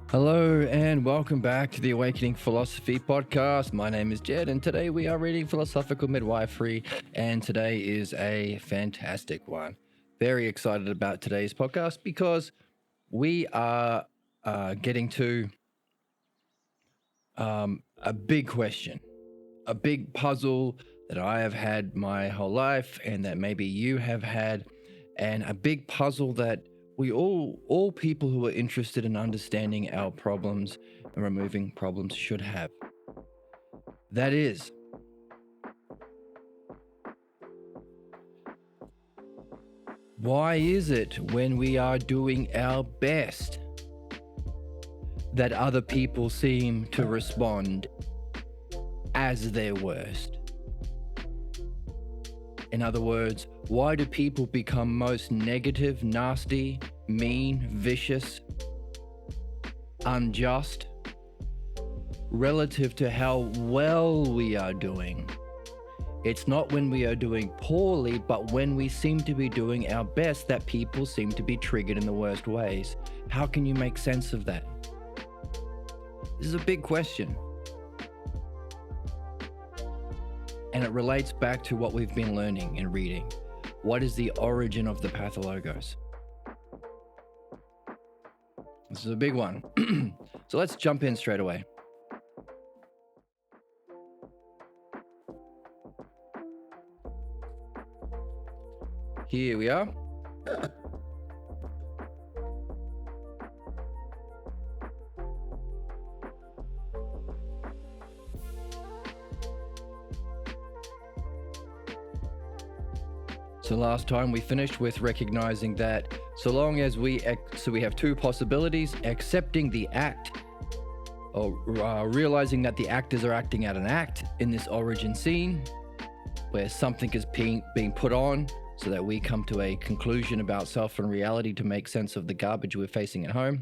Hello and welcome back to the Awakening Philosophy podcast. My name is Jed and today we are reading Philosophical Midwifery, and today is a fantastic one. Very excited about today's podcast because we are getting to a big question, a big puzzle that I have had my whole life and that maybe you have had, and a big puzzle that we all people who are interested in understanding our problems and removing problems should have. That is, why is it when we are doing our best that other people seem to respond as their worst? In other words, why do people become most negative, nasty, mean, vicious, unjust, relative to how well we are doing? It's not when we are doing poorly, but when we seem to be doing our best that people seem to be triggered in the worst ways. How can you make sense of that? This is a big question. And it relates back to what we've been learning and reading. What is the origin of the Pathologos? This is a big one. So let's jump in straight away. Here we are. So last time we finished with recognizing that so long as we have two possibilities: accepting the act, or realizing that the actors are acting out an act in this origin scene, where something is being put on so that we come to a conclusion about self and reality to make sense of the garbage we're facing at home.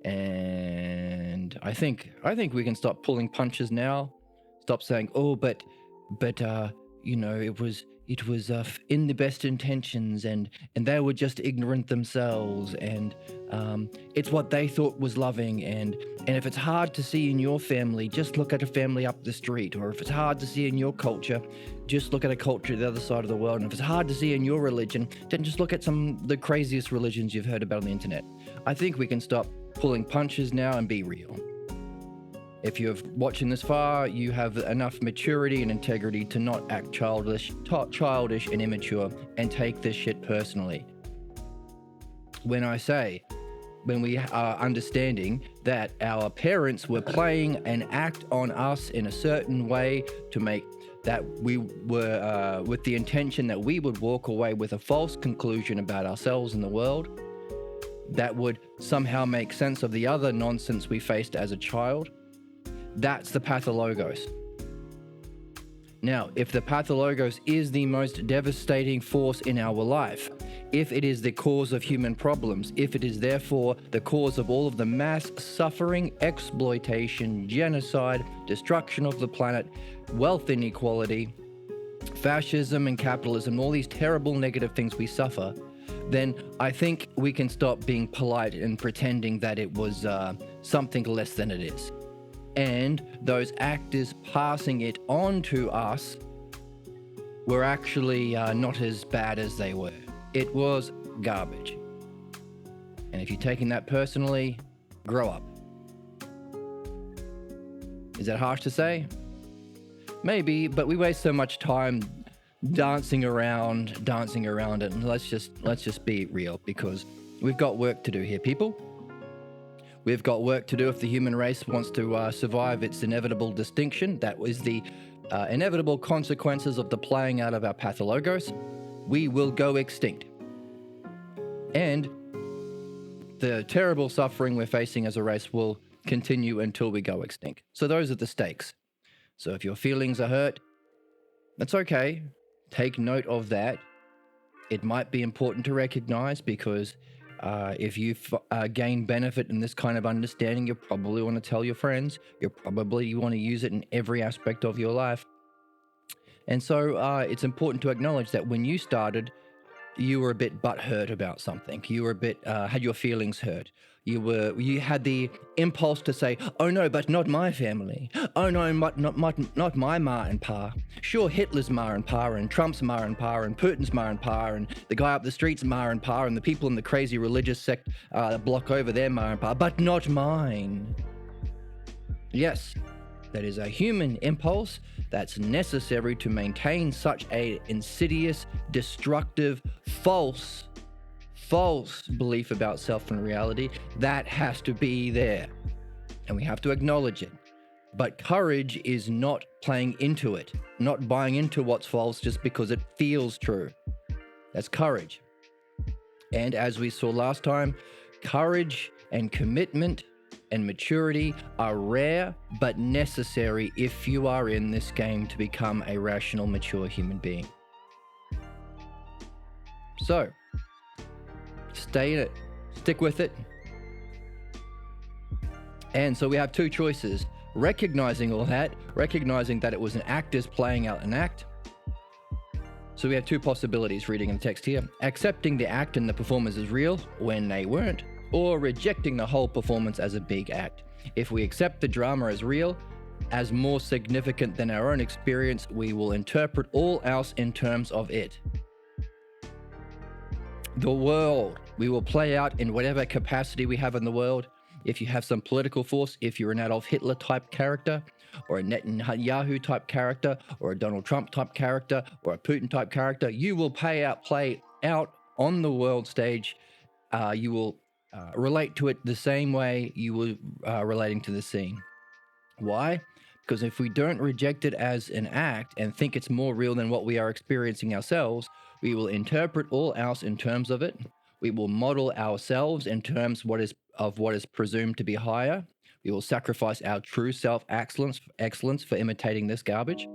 And I think we can stop pulling punches now. Stop saying, "Oh, but it was in the best intentions, and they were just ignorant themselves, and it's what they thought was loving, and if it's hard to see in your family, just look at a family up the street, or if it's hard to see in your culture, just look at a culture the other side of the world, and if it's hard to see in your religion, then just look at the craziest religions you've heard about on the internet." I think we can stop pulling punches now and be real. If you're watching this far, you have enough maturity and integrity to not act childish and immature and take this shit personally. When we are understanding that our parents were playing an act on us in a certain way to make that we were with the intention that we would walk away with a false conclusion about ourselves and the world that would somehow make sense of the other nonsense we faced as a child. That's the Pathologos. Now, if the Pathologos is the most devastating force in our life, if it is the cause of human problems, if it is therefore the cause of all of the mass suffering, exploitation, genocide, destruction of the planet, wealth inequality, fascism and capitalism, all these terrible negative things we suffer, then I think we can stop being polite and pretending that it was something less than it is. And those actors passing it on to us were actually not as bad as they were. It was garbage. And if you're taking that personally, grow up. Is that harsh to say? Maybe, but we waste so much time dancing around it. And let's just be real, because we've got work to do here, people. We've got work to do if the human race wants to survive its inevitable distinction. That was the inevitable consequences of the playing out of our Pathologos. We will go extinct. And the terrible suffering we're facing as a race will continue until we go extinct. So those are the stakes. So if your feelings are hurt, that's okay. Take note of that. It might be important to recognize, because if you gain benefit in this kind of understanding, you probably want to tell your friends. You probably want to use it in every aspect of your life. And so it's important to acknowledge that when you started, you were a bit butthurt about something. You were a bit had your feelings hurt. You had the impulse to say, "Oh no, but not my family. Oh no, not my ma and pa. Sure, Hitler's ma and pa, and Trump's ma and pa, and Putin's ma and pa, and the guy up the street's ma and pa, and the people in the crazy religious sect block over their ma and pa, but not mine." Yes, that is a human impulse that's necessary to maintain such a insidious, destructive, false belief about self and reality. That has to be there, and we have to acknowledge it. But courage is not playing into it, not buying into what's false just because it feels true. That's courage. And as we saw last time, courage and commitment and maturity are rare but necessary if you are in this game to become a rational, mature human being. So, stay in it, stick with it. And so we have two choices: recognizing all that, recognizing that it was an actors playing out an act. So we have two possibilities reading in the text here: accepting the act and the performance as real when they weren't, or rejecting the whole performance as a big act. If we accept the drama as real, as more significant than our own experience, we will interpret all else in terms of it. The world, we will play out in whatever capacity we have in the world. If you have some political force, if you're an Adolf Hitler type character, or a Netanyahu type character, or a Donald Trump type character, or a Putin type character, you will play out on the world stage. You will relate to it the same way you were relating to the scene. Why? Because if we don't reject it as an act and think it's more real than what we are experiencing ourselves, we will interpret all else in terms of it. We will model ourselves in terms of what is presumed to be higher. We will sacrifice our true self-excellence for imitating this garbage.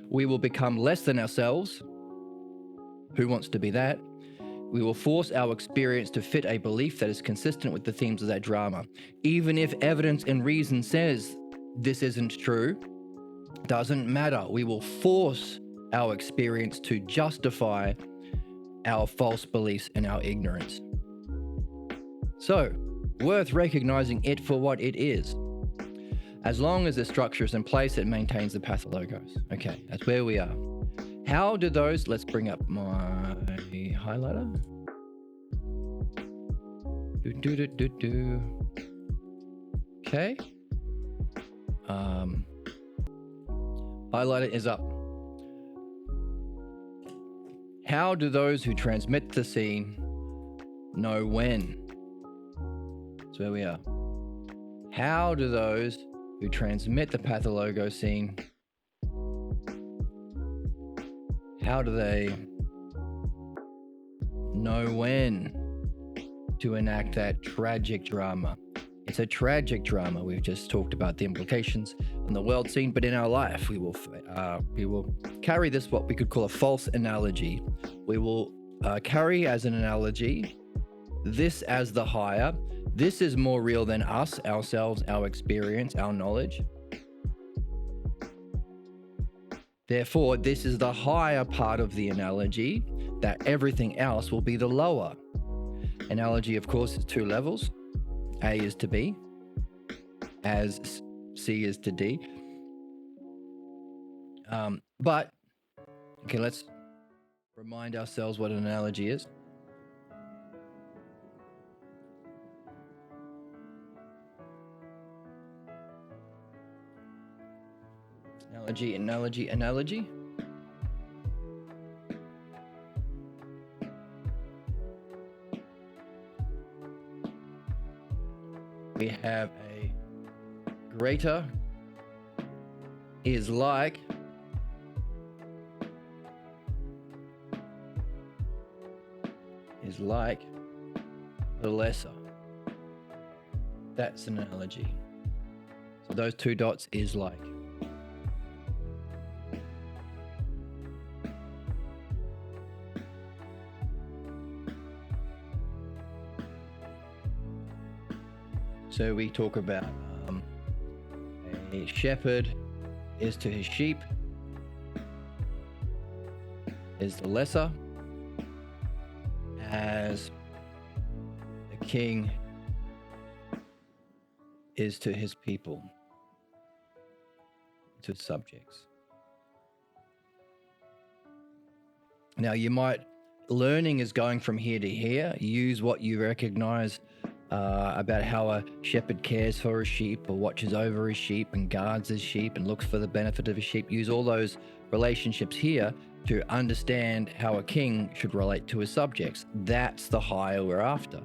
We will become less than ourselves. Who wants to be that? We will force our experience to fit a belief that is consistent with the themes of that drama. Even if evidence and reason says this isn't true, doesn't matter. We will force our experience to justify our false beliefs and our ignorance. So, worth recognizing it for what it is. As long as the structure is in place, it maintains the Pathologos. Okay, that's where we are. How do those, let's bring up my highlighter. Okay. Highlighter is up. How do those who transmit the scene know when? That's where we are. How do those who transmit the Pathologos scene, how do they know when to enact that tragic drama? It's a tragic drama. We've just talked about the implications on the world scene, but in our life, we will carry this, what we could call a false analogy. We will carry as an analogy this as the higher. This is more real than us, ourselves, our experience, our knowledge. Therefore, this is the higher part of the analogy, that everything else will be the lower. Analogy, of course, is two levels. A is to B, as C is to D. But, okay, let's remind ourselves what an analogy is. Analogy. We have a greater is like the lesser. That's an analogy. So those two dots is like. So we talk about a shepherd is to his sheep is the lesser, as the king is to his people, to his subjects. Now, learning is going from here to here. Use what you recognize about how a shepherd cares for his sheep or watches over his sheep and guards his sheep and looks for the benefit of his sheep. Use all those relationships here to understand how a king should relate to his subjects. That's the higher we're after.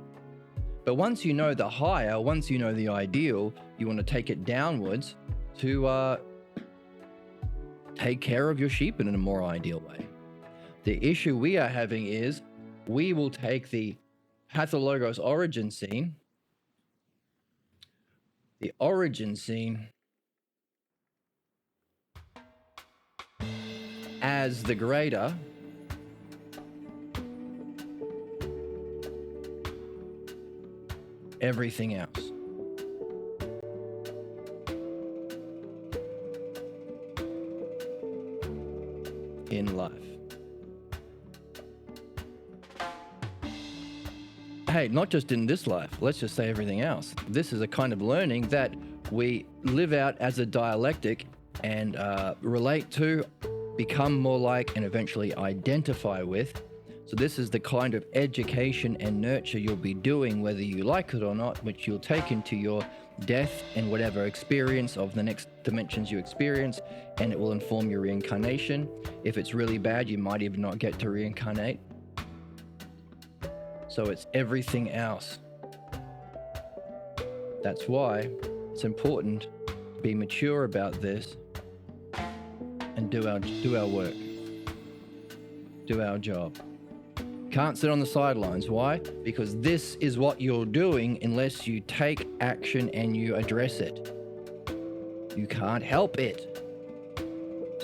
But once you know the higher, once you know the ideal, you want to take it downwards to take care of your sheep in a more ideal way. The issue we are having is we will take the Pathologos origin scene, as the greater, everything else. In life. Hey, not just in this life, let's just say everything else. This is a kind of learning that we live out as a dialectic and relate to, become more like, and eventually identify with. So this is the kind of education and nurture you'll be doing, whether you like it or not, which you'll take into your death and whatever experience of the next dimensions you experience, and it will inform your reincarnation. If it's really bad, you might even not get to reincarnate. So it's everything else. That's why it's important to be mature about this and do our work, do our job. Can't sit on the sidelines. Why? Because this is what you're doing unless you take action and you address it. You can't help it.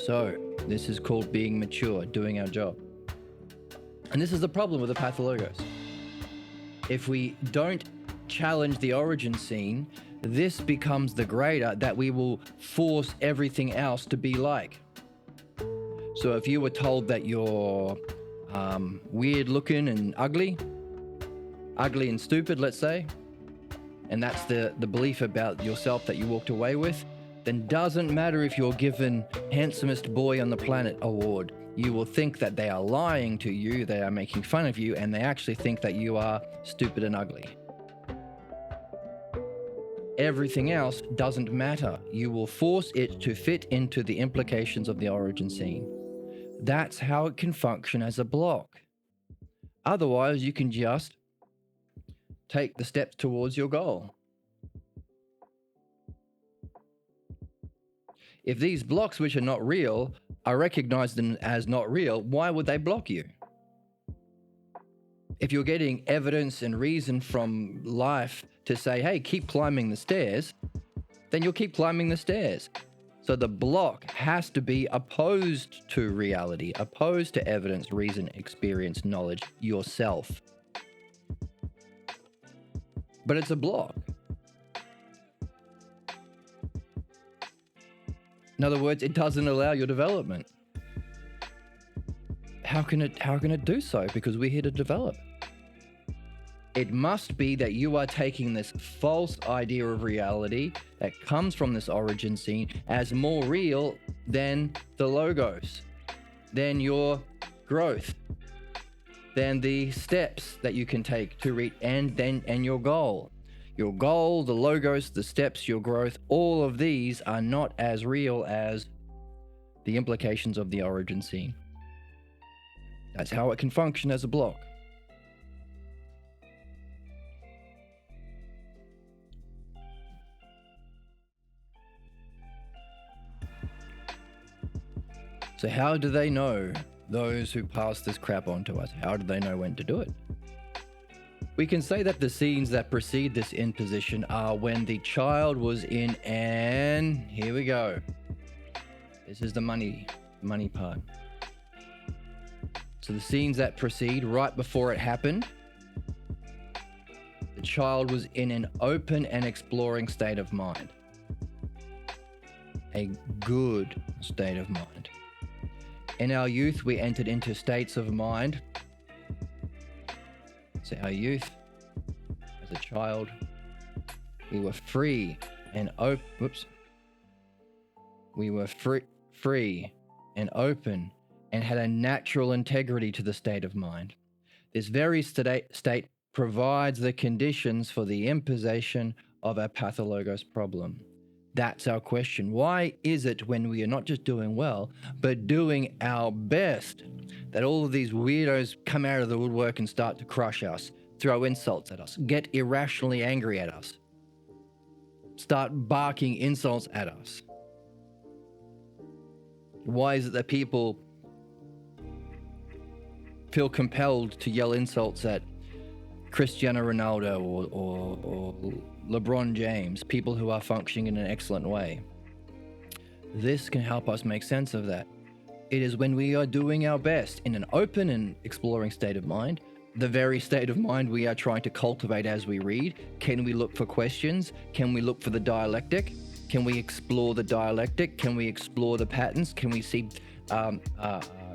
So this is called being mature, doing our job. And this is the problem with the Pathologos. If we don't challenge the origin scene, this becomes the greater that we will force everything else to be like. So if you were told that you're weird looking and ugly and stupid, let's say, and that's the belief about yourself that you walked away with, then doesn't matter if you're given handsomest boy on the planet award. You will think that they are lying to you, they are making fun of you, and they actually think that you are stupid and ugly. Everything else doesn't matter. You will force it to fit into the implications of the origin scene. That's how it can function as a block. Otherwise, you can just take the steps towards your goal. If these blocks, which are not real, are recognized as not real, why would they block you? If you're getting evidence and reason from life to say, hey, keep climbing the stairs, then you'll keep climbing the stairs. So the block has to be opposed to reality, opposed to evidence, reason, experience, knowledge, yourself. But it's a block. In other words, it doesn't allow your development. How can it do so? Because we're here to develop. It must be that you are taking this false idea of reality that comes from this origin scene as more real than the logos, than your growth, than the steps that you can take to reach and your goal. Your goal, the logos, the steps, your growth, all of these are not as real as the implications of the origin scene. That's how it can function as a block. So how do they know, those who pass this crap on to us, how do they know when to do it? We can say that the scenes that precede this imposition are when the child was in an... Here we go. This is the money part. So the scenes that precede, right before it happened, the child was in an open and exploring state of mind. A good state of mind. In our youth, we entered into states of mind So our youth, as a child, we were free and we were free and open and had a natural integrity to the state of mind. This very state provides the conditions for the imposition of our pathologos problem. That's our question. Why is it when we are not just doing well, but doing our best, that all of these weirdos come out of the woodwork and start to crush us, throw insults at us, get irrationally angry at us, start barking insults at us? Why is it that people feel compelled to yell insults at Cristiano Ronaldo or LeBron James, people who are functioning in an excellent way? This can help us make sense of that. It is when we are doing our best in an open and exploring state of mind, the very state of mind we are trying to cultivate as we read. Can we look for questions? Can we look for the dialectic? Can we explore the dialectic? Can we explore the patterns? Can we see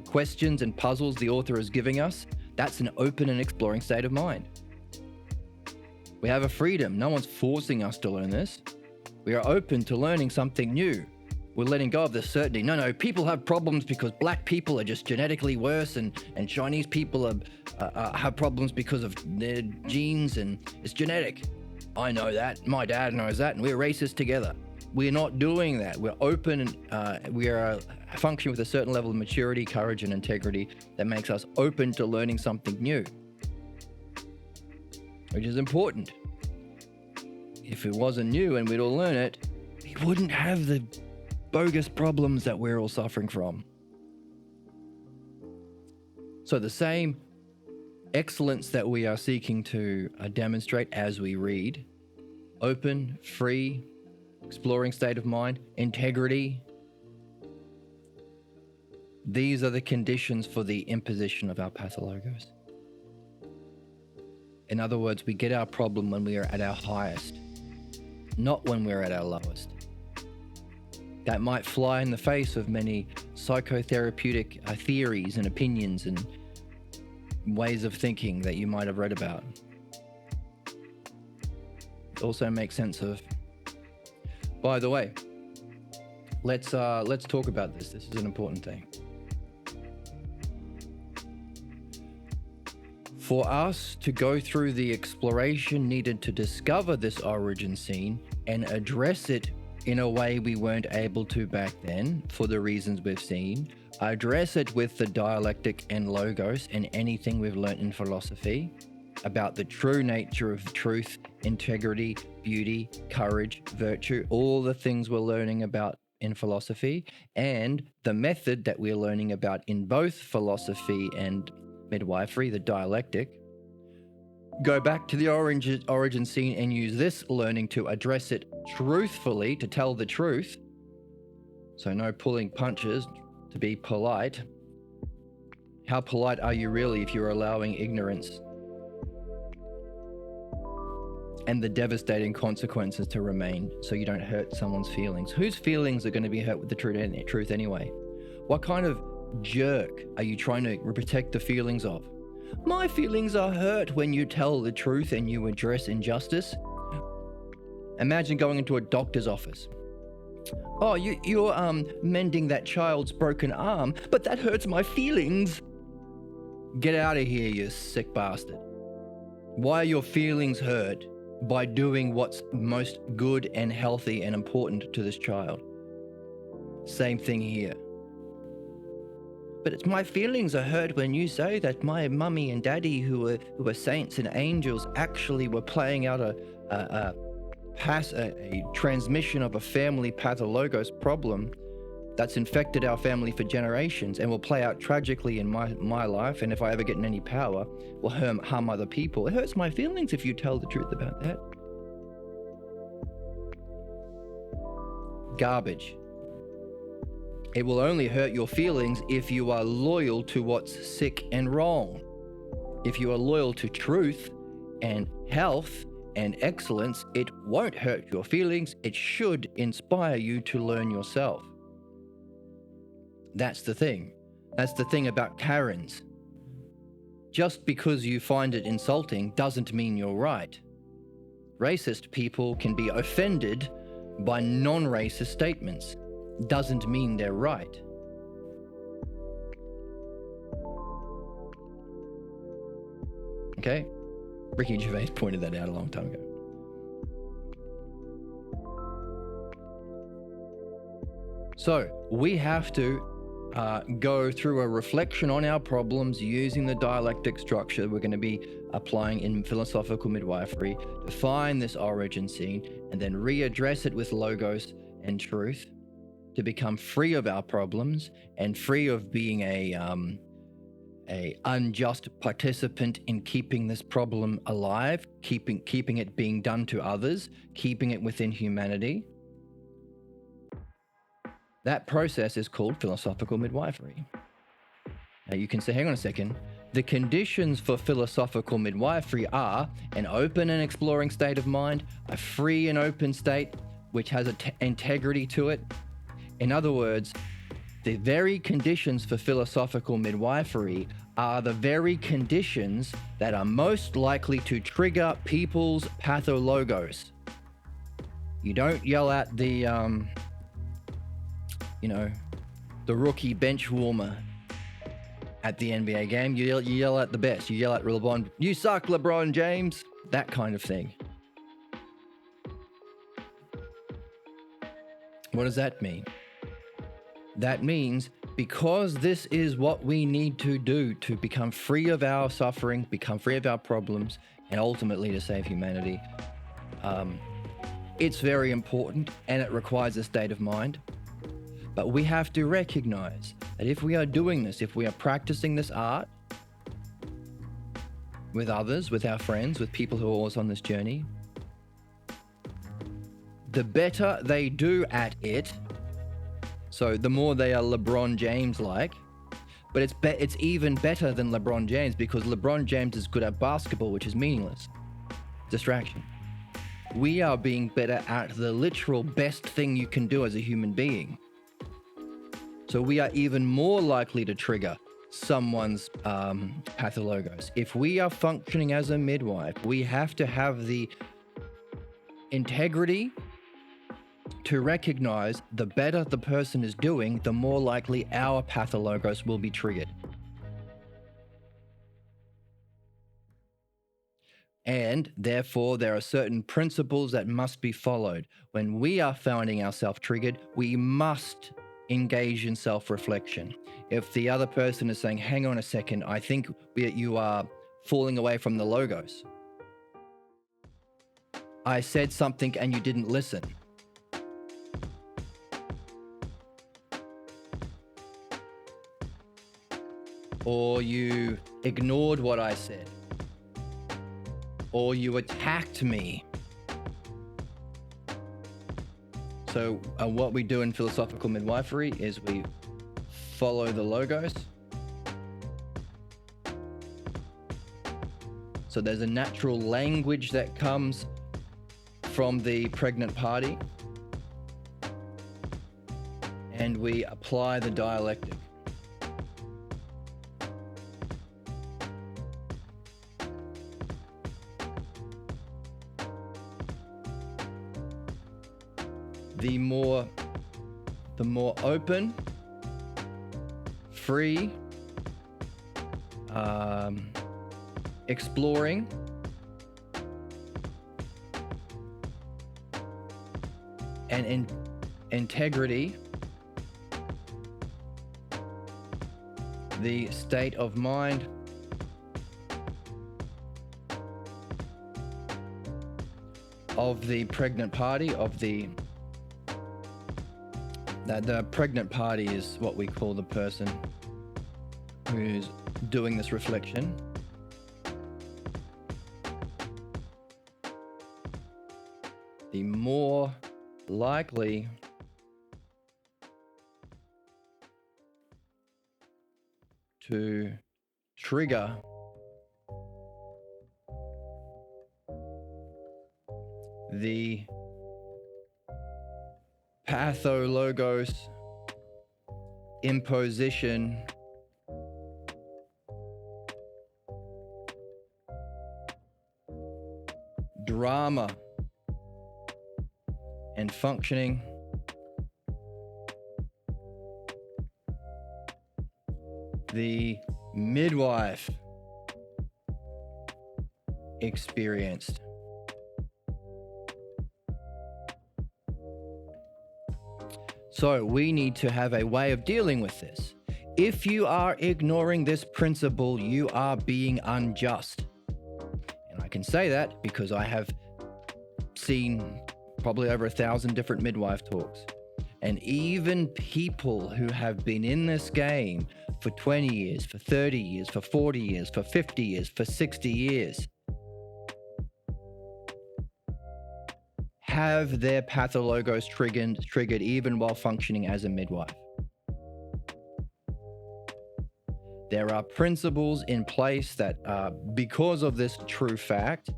questions and puzzles the author is giving us? That's an open and exploring state of mind. We have a freedom. No one's forcing us to learn this. We are open to learning something new. We're letting go of the certainty. No, people have problems because black people are just genetically worse, and Chinese people have problems because of their genes, and it's genetic. I know that. My dad knows that, and we're racist together. We're not doing that. We're open, and we are functioning with a certain level of maturity, courage, and integrity that makes us open to learning something new, which is important. If it wasn't new and we'd all learn it, we wouldn't have the bogus problems that we're all suffering from. So the same excellence that we are seeking to demonstrate as we read, open, free, exploring state of mind, integrity, these are the conditions for the imposition of our pathologos. In other words, we get our problem when we are at our highest, not when we're at our lowest. That might fly in the face of many psychotherapeutic theories and opinions and ways of thinking that you might have read about. It also makes sense of. By the way, let's talk about this. This is an important thing. For us to go through the exploration needed to discover this origin scene and address it in a way we weren't able to back then, for the reasons we've seen, address it with the dialectic and logos and anything we've learnt in philosophy about the true nature of truth, integrity, beauty, courage, virtue, all the things we're learning about in philosophy, and the method that we're learning about in both philosophy and midwifery, the dialectic. Go back to the origin scene and use this learning to address it truthfully, to tell the truth. So no pulling punches, to be polite. How polite are you really if you're allowing ignorance and the devastating consequences to remain so you don't hurt someone's feelings? Whose feelings are going to be hurt with the truth anyway? What kind of jerk are you trying to protect the feelings of? My feelings are hurt when you tell the truth and you address injustice. Imagine going into a doctor's office. Oh, you're mending that child's broken arm, but that hurts my feelings. Get out of here, you sick bastard. Why are your feelings hurt by doing what's most good and healthy and important to this child? Same thing here. But it's my feelings are hurt when you say that my mummy and daddy, who were saints and angels, actually were playing out a transmission of a family pathologos problem that's infected our family for generations and will play out tragically in my life, and if I ever get in any power, will harm other people. It hurts my feelings if you tell the truth about that. Garbage. It will only hurt your feelings if you are loyal to what's sick and wrong. If you are loyal to truth and health and excellence, it won't hurt your feelings. It should inspire you to learn yourself. That's the thing. That's the thing about Karens. just because you find it insulting doesn't mean you're right. Racist people can be offended by non-racist statements. Doesn't mean they're right. Okay? Ricky Gervais pointed that out a long time ago. So we have to go through a reflection on our problems using the dialectic structure we're going to be applying in philosophical midwifery to find this origin scene and then readdress it with logos and truth to become free of our problems and free of being a unjust participant in keeping this problem alive, keeping it being done to others, keeping it within humanity. That process is called philosophical midwifery. Now you can say, hang on a second, the conditions for philosophical midwifery are an open and exploring state of mind, a free and open state which has integrity to it. In other words, the very conditions for philosophical midwifery are the very conditions that are most likely to trigger people's pathologos. You don't yell at the rookie bench warmer at the NBA game. You yell at the best. You yell at LeBron, you suck, LeBron James. That kind of thing. What does that mean? That means because this is what we need to do to become free of our suffering, become free of our problems, and ultimately to save humanity, it's very important and it requires a state of mind. But we have to recognize that if we are doing this, if we are practicing this art with others, with our friends, with people who are also on this journey, the better they do at it, so the more they are LeBron James-like, but it's even better than LeBron James because LeBron James is good at basketball, which is meaningless. Distraction. We are being better at the literal best thing you can do as a human being. So we are even more likely to trigger someone's pathologos. If we are functioning as a midwife, we have to have the integrity to recognize the better the person is doing, the more likely our pathologos will be triggered. And therefore, there are certain principles that must be followed. When we are finding ourselves triggered, we must engage in self-reflection. If the other person is saying, hang on a second, I think you are falling away from the logos. I said something and you didn't listen. Or you ignored what I said. Or you attacked me. So what we do in philosophical midwifery is we follow the logos. So there's a natural language that comes from the pregnant party, and we apply the dialectic. The more open, free, exploring, and integrity, the state of mind of the pregnant party, the pregnant party is what we call the person who's doing this reflection. The more likely to trigger the pathologos imposition drama and functioning the midwife experienced. So we need to have a way of dealing with this. If you are ignoring this principle, you are being unjust. And I can say that because I have seen probably over 1,000 different midwife talks. And even people who have been in this game for 20 years, for 30 years, for 40 years, for 50 years, for 60 years, have their pathologos triggered even while functioning as a midwife. There are principles in place that, because of this true fact,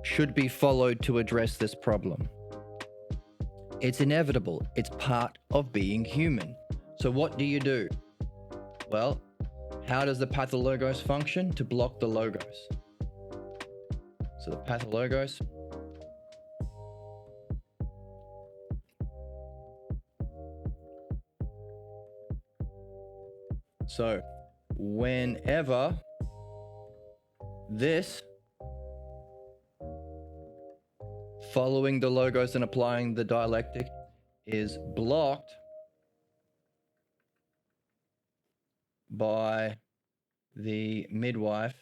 should be followed to address this problem. It's inevitable. It's part of being human. So what do? Well, how does the pathologos function? To block the logos. So the pathologos So whenever this, following the logos and applying the dialectic, is blocked by the midwife,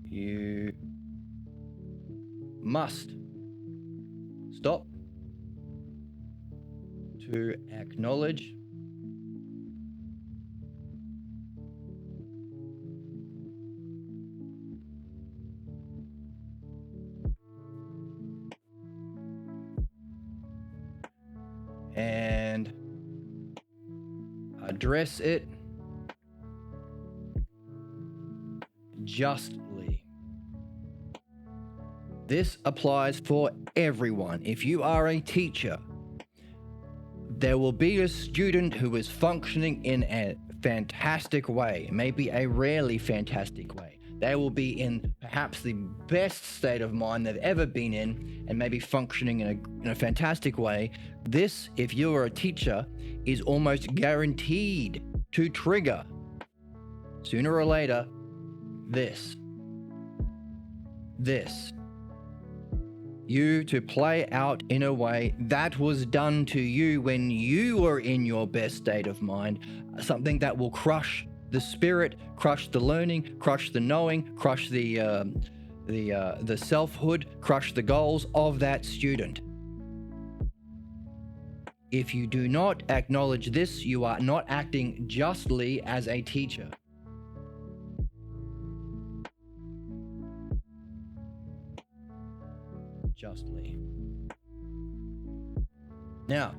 you must stop to acknowledge and address it justly. This applies for everyone. If you are a teacher, there will be a student who is functioning in a fantastic way, maybe a rarely fantastic way. They will be in perhaps the best state of mind they've ever been in and maybe functioning in a fantastic way. This, if you are a teacher, is almost guaranteed to trigger, sooner or later, this. You to play out in a way that was done to you when you were in your best state of mind, something that will crush the spirit, crush the learning, crush the knowing, crush the selfhood, crush the goals of that student. If you do not acknowledge this, you are not acting justly as a teacher. Justly. Now,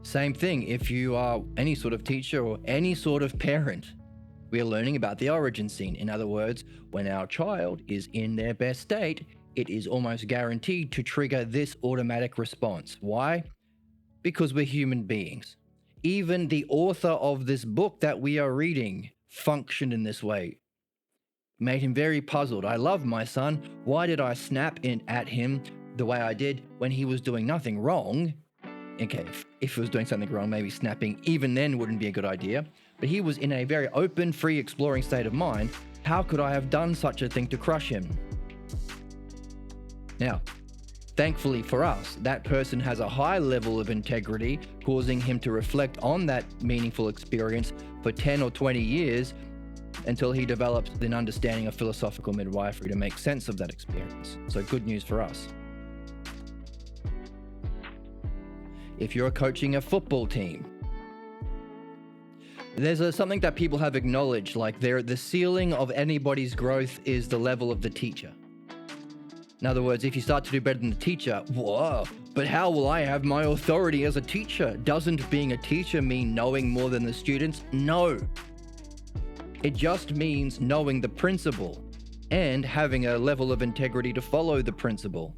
same thing if you are any sort of teacher or any sort of parent. We are learning about the origin scene. In other words, when our child is in their best state, it is almost guaranteed to trigger this automatic response. Why? Because we're human beings. Even the author of this book that we are reading functioned in this way. Made him very puzzled. I love my son. Why did I snap at him the way I did when he was doing nothing wrong? Okay, if he was doing something wrong, maybe snapping even then wouldn't be a good idea. But he was in a very open, free, exploring state of mind. How could I have done such a thing to crush him? Now, thankfully for us, that person has a high level of integrity, causing him to reflect on that meaningful experience for 10 or 20 years until he develops an understanding of philosophical midwifery to make sense of that experience. So good news for us. If you're coaching a football team, there's something that people have acknowledged, like the ceiling of anybody's growth is the level of the teacher. In other words, if you start to do better than the teacher, whoa, but how will I have my authority as a teacher? Doesn't being a teacher mean knowing more than the students? No. It just means knowing the principle and having a level of integrity to follow the principle.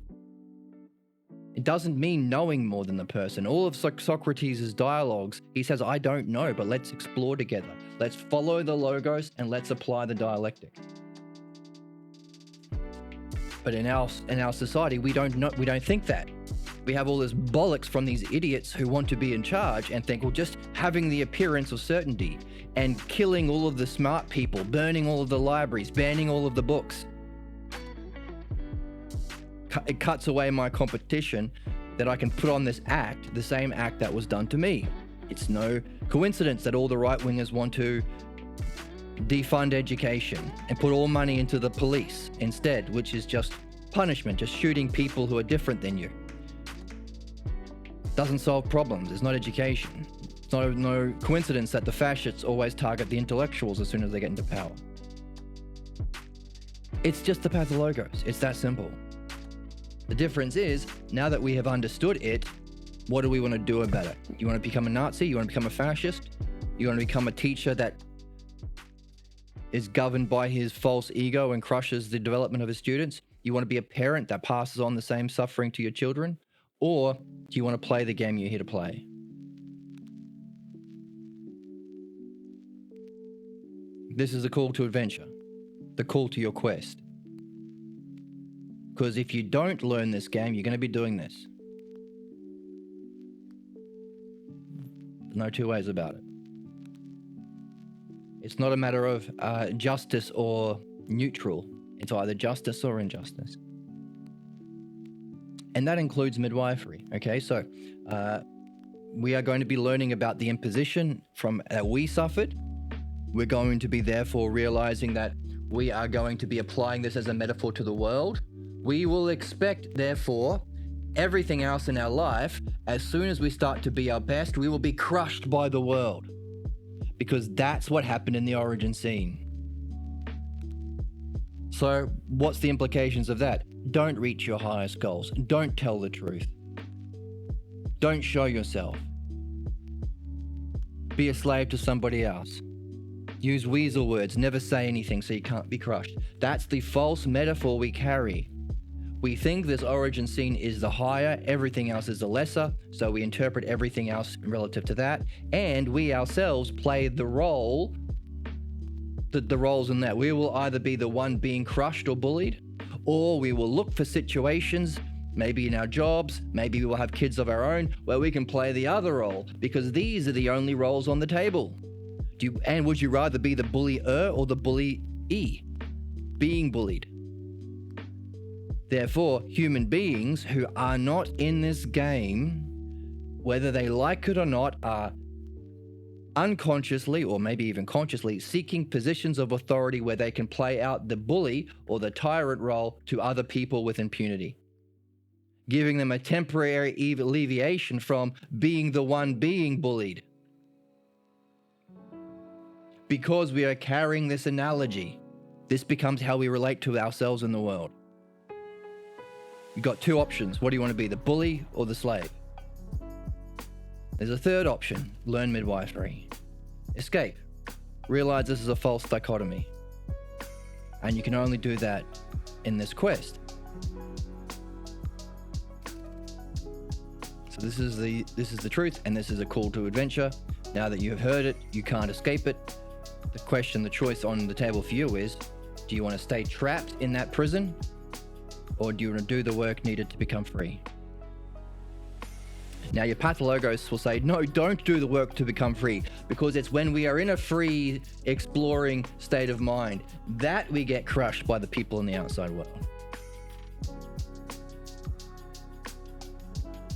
It It doesn't mean knowing more than the person. All of Socrates' dialogues, he says, I don't know, but let's explore together. Let's follow the logos and let's apply the dialectic. But in our society, we don't think that. We have all this bollocks from these idiots who want to be in charge and think, well, just having the appearance of certainty and killing all of the smart people, burning all of the libraries, banning all of the books. It cuts away my competition that I can put on this act, the same act that was done to me. It's no coincidence that all the right-wingers want to defund education and put all money into the police instead, which is just punishment, just shooting people who are different than you. Doesn't solve problems. It's not education. It's no coincidence that the fascists always target the intellectuals as soon as they get into power. It's just the Pathologos. It's that simple. The difference is, now that we have understood it, what do we want to do about it? You want to become a Nazi? You want to become a fascist? You want to become a teacher that is governed by his false ego and crushes the development of his students? You want to be a parent that passes on the same suffering to your children? Or do you want to play the game you're here to play? This is a call to adventure, the call to your quest. Because if you don't learn this game, you're going to be doing this. No two ways about it. It's not a matter of justice or neutral. It's either justice or injustice. And that includes midwifery. Okay, so we are going to be learning about the imposition that we suffered. We're going to be therefore realizing that we are going to be applying this as a metaphor to the world. We will expect, therefore, everything else in our life, as soon as we start to be our best, we will be crushed by the world. Because that's what happened in the origin scene. So what's the implications of that? Don't reach your highest goals. Don't tell the truth. Don't show yourself. Be a slave to somebody else. Use weasel words. Never say anything so you can't be crushed. That's the false metaphor we carry. We think this origin scene is the higher, everything else is the lesser, so we interpret everything else relative to that, and we ourselves play the role, the roles in that. We will either be the one being crushed or bullied, or we will look for situations, maybe in our jobs, maybe we will have kids of our own, where we can play the other role, because these are the only roles on the table. And would you rather be the bullier or the bully-e? Being bullied. Therefore, human beings who are not in this game, whether they like it or not, are unconsciously or maybe even consciously seeking positions of authority where they can play out the bully or the tyrant role to other people with impunity, giving them a temporary alleviation from being the one being bullied. Because we are carrying this analogy, this becomes how we relate to ourselves in the world. You've got two options. What do you want to be, the bully or the slave? There's a third option. Learn midwifery. Escape. Realize this is a false dichotomy. And you can only do that in this quest. So this is the truth, and this is a call to adventure. Now that you have heard it, you can't escape it. The question, the choice on the table for you is, do you want to stay trapped in that prison? Or do you want to do the work needed to become free? Now your Pathologos will say, no, don't do the work to become free, because it's when we are in a free, exploring state of mind that we get crushed by the people in the outside world.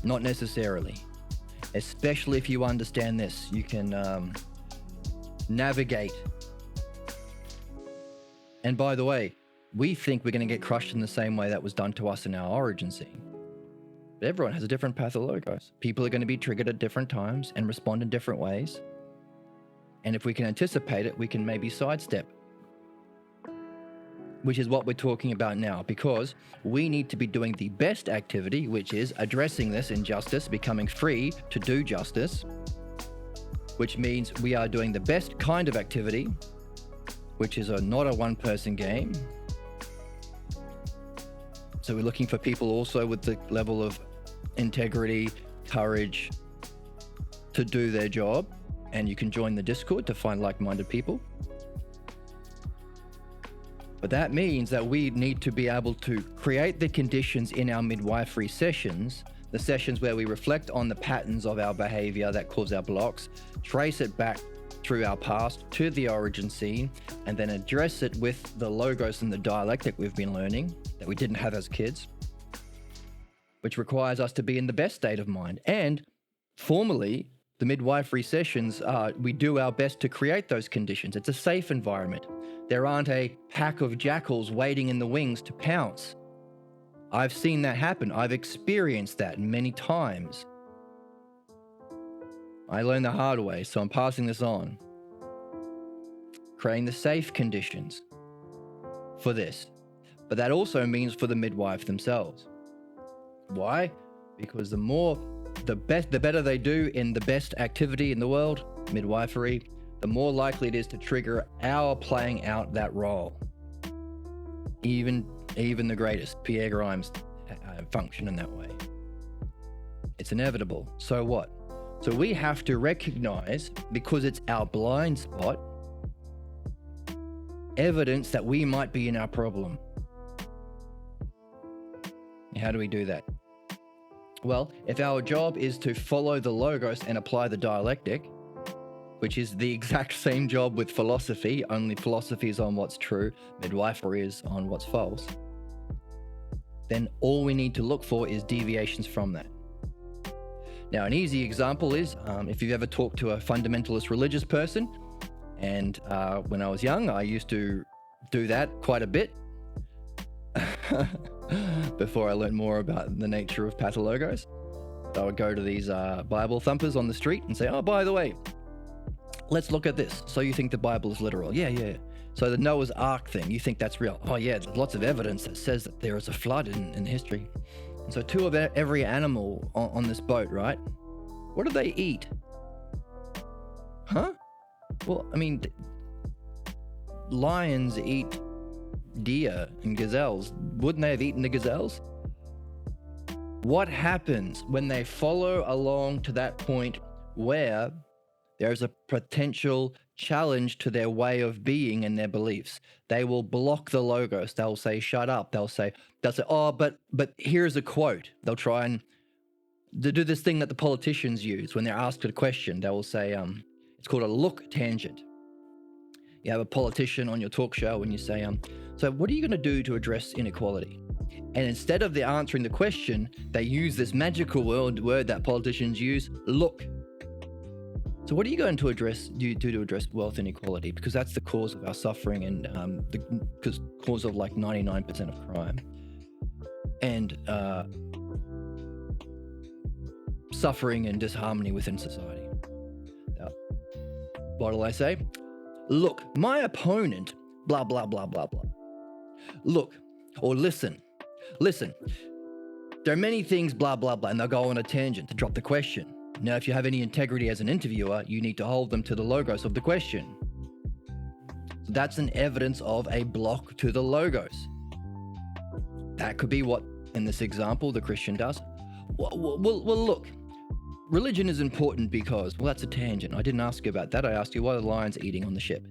Not necessarily. Especially if you understand this, you can navigate. And by the way, we think we're going to get crushed in the same way that was done to us in our origin scene. But everyone has a different Pathologos. People are going to be triggered at different times and respond in different ways. And if we can anticipate it, we can maybe sidestep. Which is what we're talking about now, because we need to be doing the best activity, which is addressing this injustice, becoming free to do justice, which means we are doing the best kind of activity, which is not a one-person game. So we're looking for people also with the level of integrity, courage to do their job. And you can join the Discord to find like-minded people. But that means that we need to be able to create the conditions in our midwifery sessions, the sessions where we reflect on the patterns of our behavior that cause our blocks, trace it back through our past to the origin scene, and then address it with the logos and the dialectic we've been learning that we didn't have as kids, which requires us to be in the best state of mind. And formally, the midwifery sessions, we do our best to create those conditions. It's a safe environment. There aren't a pack of jackals waiting in the wings to pounce. I've seen that happen. I've experienced that many times. I learned the hard way, so I'm passing this on. Creating the safe conditions for this. But that also means for the midwife themselves. Why? Because the better they do in the best activity in the world, midwifery, the more likely it is to trigger our playing out that role. Even the greatest, Pierre Grimes, function in that way. It's inevitable. So what? So we have to recognize, because it's our blind spot, evidence that we might be in our problem. How do we do that? Well, if our job is to follow the logos and apply the dialectic, which is the exact same job with philosophy, only philosophy is on what's true, midwifery is on what's false, then all we need to look for is deviations from that. Now, an easy example is if you've ever talked to a fundamentalist religious person, and when I was young, I used to do that quite a bit before I learned more about the nature of Pathologos. I would go to these Bible thumpers on the street and say, oh, by the way, let's look at this. So you think the Bible is literal? Yeah. So the Noah's Ark thing, you think that's real? Oh yeah, there's lots of evidence that says that there is a flood in history. And so two of every animal on this boat, right? What do they eat? Huh? Well, I mean, lions eat deer and gazelles. Wouldn't they have eaten the gazelles? What happens when they follow along to that point where there's a potential challenge to their way of being and their beliefs? They will block the logos. They'll say, shut up. They'll say, oh, but here's a quote. They'll try and do this thing that the politicians use when they're asked a question. They will say, it's called a look tangent. You have a politician on your talk show and you say, so what are you going to do to address inequality? And instead of answering the question, they use this magical word that politicians use, look. So what are you going to do to address wealth inequality? Because that's the cause of our suffering and the cause of like 99% of crime. And suffering and disharmony within society. Now, what will I say? Look, my opponent, blah, blah, blah, blah, blah. Look, or listen. There are many things, blah, blah, blah, and they'll go on a tangent to drop the question. Now, if you have any integrity as an interviewer, you need to hold them to the logos of the question. So that's an evidence of a block to the logos. That could be what, in this example, the Christian does. Well, look, religion is important because, well, that's a tangent. I didn't ask you about that. I asked you, what are the lions eating on the ship?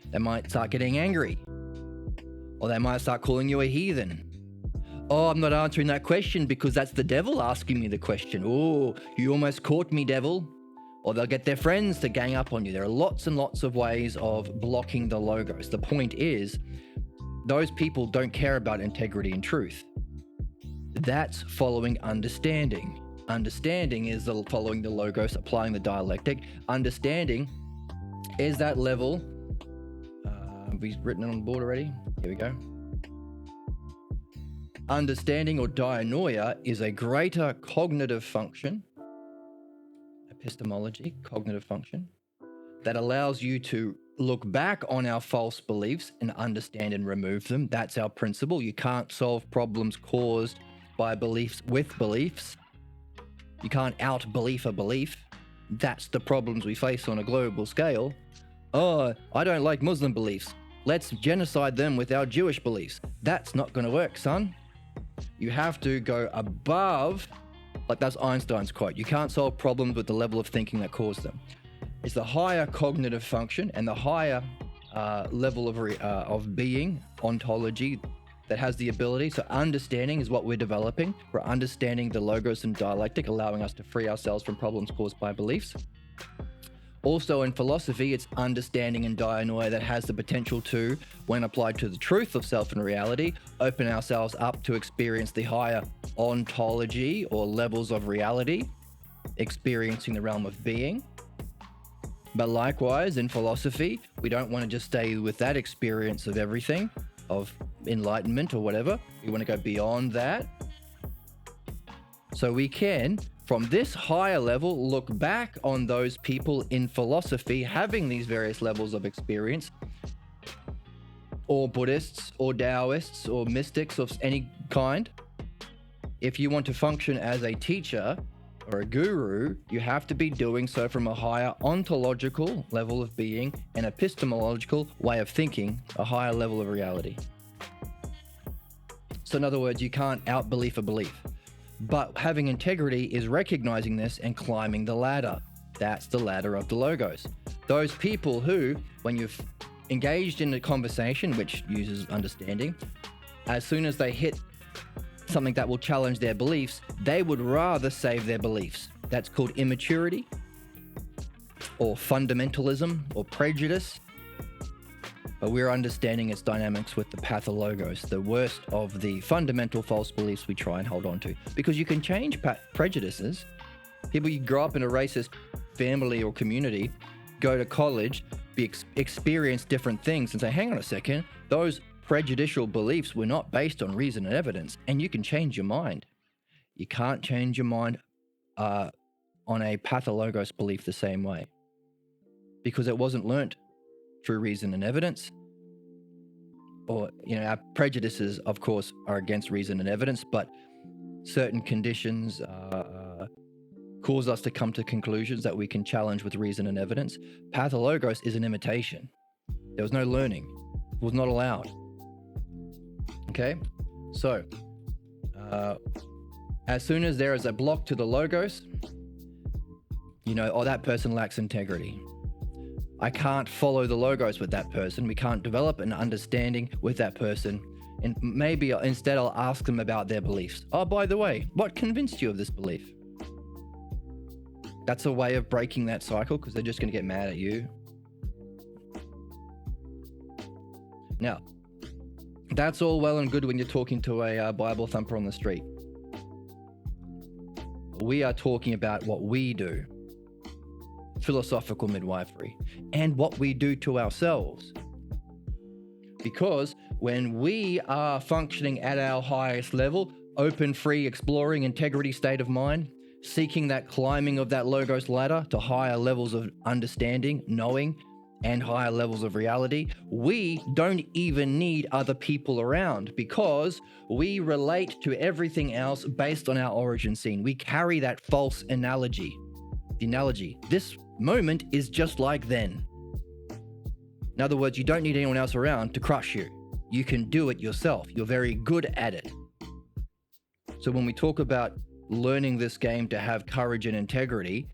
They might start getting angry. Or they might start calling you a heathen. Oh, I'm not answering that question because that's the devil asking me the question. Oh, you almost caught me, devil. Or they'll get their friends to gang up on you. There are lots and lots of ways of blocking the logos. The point is, those people don't care about integrity and truth. That's following understanding. Understanding is following the logos, applying the dialectic. Understanding is that level. Have we written it on the board already? Here we go. Understanding or dianoia is a greater cognitive function, epistemology, cognitive function, that allows you to look back on our false beliefs and understand and remove them. That's our principle. You can't solve problems caused by beliefs with beliefs. You can't out-belief a belief. That's the problems we face on a global scale. Oh, I don't like Muslim beliefs. Let's genocide them with our Jewish beliefs. That's not going to work, son. You have to go above, like that's Einstein's quote, you can't solve problems with the level of thinking that caused them. It's the higher cognitive function and the higher level of being, ontology, that has the ability. So understanding is what we're developing. We're understanding the logos and dialectic, allowing us to free ourselves from problems caused by beliefs. Also in philosophy, it's understanding and dianoia that has the potential to, when applied to the truth of self and reality, open ourselves up to experience the higher ontology or levels of reality, experiencing the realm of being. But likewise, in philosophy, we don't want to just stay with that experience of everything, of enlightenment or whatever. We want to go beyond that. So we can, from this higher level, look back on those people in philosophy having these various levels of experience, or Buddhists, or Taoists, or mystics of any kind. If you want to function as a teacher or a guru, you have to be doing so from a higher ontological level of being and epistemological way of thinking, a higher level of reality. So in other words, you can't out-belief a belief. But having integrity is recognizing this and climbing the ladder. That's the ladder of the logos. Those people who, when you've engaged in a conversation, which uses understanding, as soon as they hit something that will challenge their beliefs, they would rather save their beliefs. That's called immaturity, or fundamentalism, or prejudice. But we're understanding its dynamics with the pathologos, the worst of the fundamental false beliefs we try and hold on to. Because you can change prejudices. People, you grow up in a racist family or community, go to college, experience different things and say, hang on a second, those prejudicial beliefs were not based on reason and evidence, and you can change your mind. You can't change your mind on a pathologos belief the same way, because it wasn't learnt through reason and evidence. Or, our prejudices, of course, are against reason and evidence, but certain conditions cause us to come to conclusions that we can challenge with reason and evidence. Pathologos is an imitation. There was no learning. It was not allowed. Okay? So, as soon as there is a block to the logos, that person lacks integrity. I can't follow the logos with that person. We can't develop an understanding with that person. And maybe instead I'll ask them about their beliefs. Oh, by the way, what convinced you of this belief? That's a way of breaking that cycle, because they're just going to get mad at you. Now, that's all well and good when you're talking to a Bible thumper on the street. We are talking about what we do. Philosophical midwifery, and what we do to ourselves. Because when we are functioning at our highest level, open, free, exploring, integrity state of mind, seeking that climbing of that logos ladder to higher levels of understanding, knowing, and higher levels of reality, we don't even need other people around, because we relate to everything else based on our origin scene. We carry that false analogy. The analogy, this moment is just like then. In other words, you don't need anyone else around to crush you. You can do it yourself. You're very good at it. So when we talk about learning this game to have courage and integrity,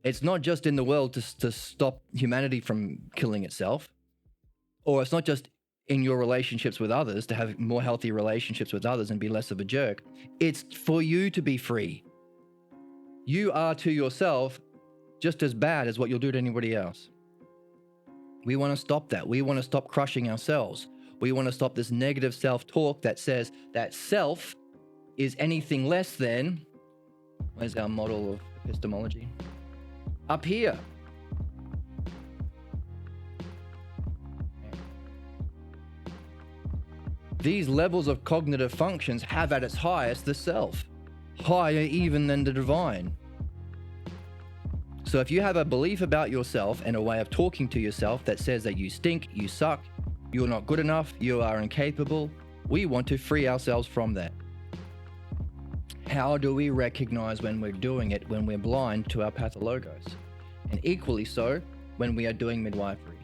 it's not just in the world to stop humanity from killing itself, or it's not just in your relationships with others to have more healthy relationships with others and be less of a jerk. It's for you to be free. You are to yourself just as bad as what you'll do to anybody else. We want to stop that. We want to stop crushing ourselves. We want to stop this negative self-talk that says that self is anything less than, where's our model of epistemology? Up here. These levels of cognitive functions have at its highest the self, higher even than the divine. So if you have a belief about yourself and a way of talking to yourself that says that you stink, you suck, you're not good enough, you are incapable, we want to free ourselves from that. How do we recognize when we're doing it when we're blind to our pathologos? And equally so when we are doing midwifery.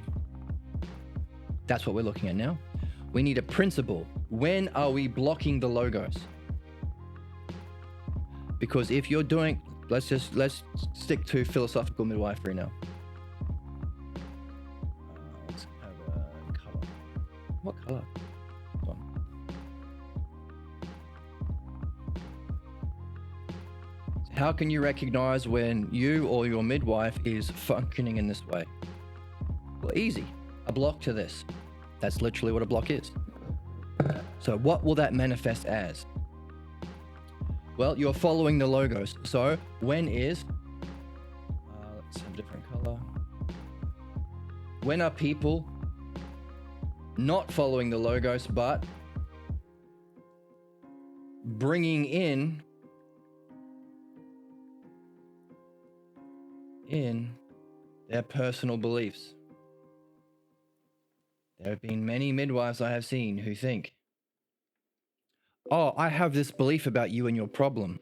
That's what we're looking at now. We need a principle. When are we blocking the logos? Because if you're doing, let's stick to philosophical midwifery now. Let's have a color. What color? How can you recognize when you or your midwife is functioning in this way? Well, easy. A block to this. That's literally what a block is. So what will that manifest as? Well, you're following the logos. So when is, let's have a different color. When are people not following the logos, but bringing in their personal beliefs? There have been many midwives I have seen who think, oh, I have this belief about you and your problem,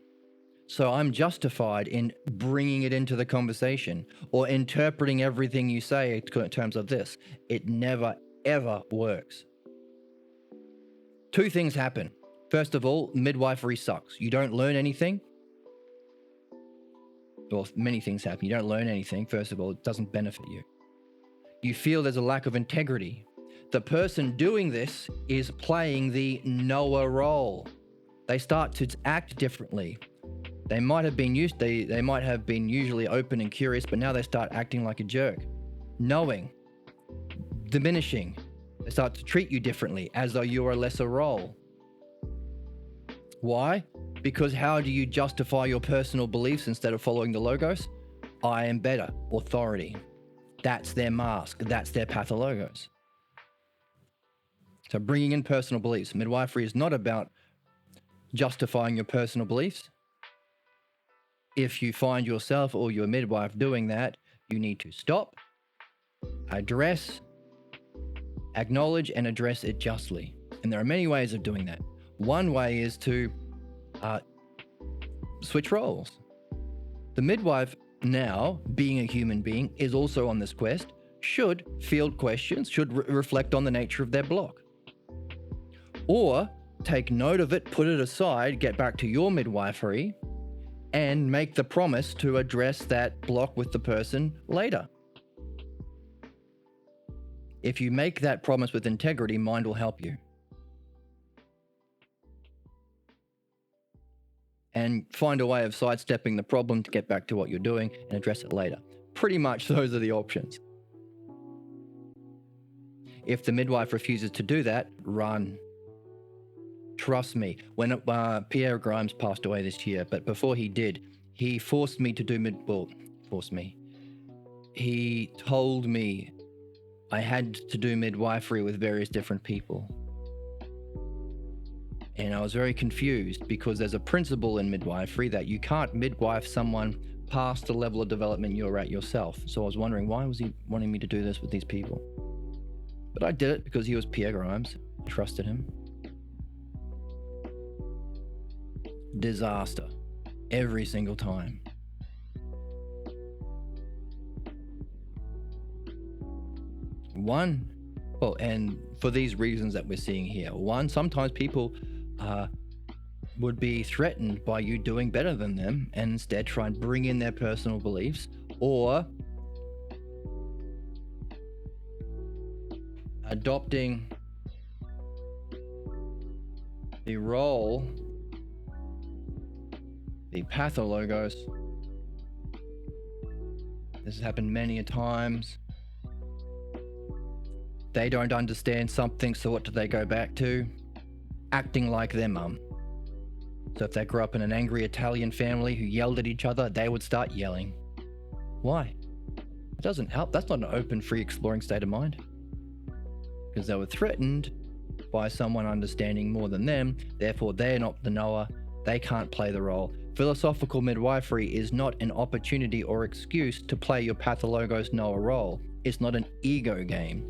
so I'm justified in bringing it into the conversation or interpreting everything you say in terms of this. It never, ever works. Two things happen. First of all, midwifery sucks. You don't learn anything. Well, many things happen. You don't learn anything. First of all, it doesn't benefit you. You feel there's a lack of integrity. The person doing this is playing the knower role. They start to act differently. They might have been usually open and curious, but now they start acting like a jerk. Knowing, diminishing. They start to treat you differently as though you're a lesser role. Why? Because how do you justify your personal beliefs instead of following the logos? I am better. Authority. That's their mask. That's their pathologos. So bringing in personal beliefs. Midwifery is not about justifying your personal beliefs. If you find yourself or your midwife doing that, you need to stop, address, acknowledge, and address it justly. And there are many ways of doing that. One way is to switch roles. The midwife, now being a human being, is also on this quest, should field questions, should reflect on the nature of their block. Or take note of it, put it aside, get back to your midwifery, and make the promise to address that block with the person later. If you make that promise with integrity, mind will help you. And find a way of sidestepping the problem to get back to what you're doing and address it later. Pretty much those are the options. If the midwife refuses to do that, run. Trust me, when Pierre Grimes passed away this year, but before he did, he forced me to do he told me I had to do midwifery with various different people. And I was very confused because there's a principle in midwifery that you can't midwife someone past the level of development you're at yourself. So I was wondering, why was he wanting me to do this with these people? But I did it because he was Pierre Grimes. I trusted him. Disaster. Every single time. And for these reasons that we're seeing here. One, sometimes people would be threatened by you doing better than them and instead try and bring in their personal beliefs, or adopting the role, the pathologos. This has happened many a times. They don't understand something, so what do they go back to? Acting like their mum. So if they grew up in an angry Italian family who yelled at each other, they would start yelling. Why? It doesn't help. That's not an open, free, exploring state of mind. Because they were threatened by someone understanding more than them, therefore they're not the knower, they can't play the role. Philosophical midwifery is not an opportunity or excuse to play your pathologos knower role. It's not an ego game.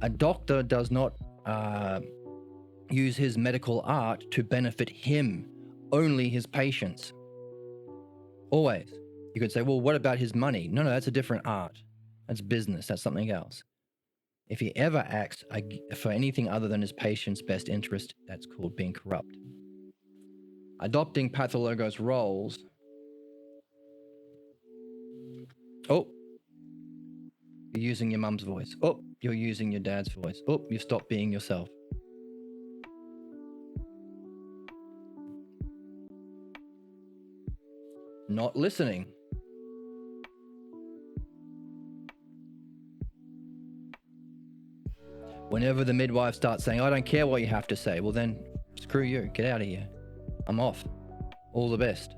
A doctor does not use his medical art to benefit him, only his patients. Always. You could say, well, what about his money? No, that's a different art. That's business. That's something else. If he ever acts for anything other than his patient's best interest, that's called being corrupt. Adopting Pathologos roles. Oh, you're using your mum's voice. Oh, you're using your dad's voice. Oh, you stopped being yourself. Not listening. Whenever the midwife starts saying, I don't care what you have to say, well then, screw you, get out of here. I'm off. All the best.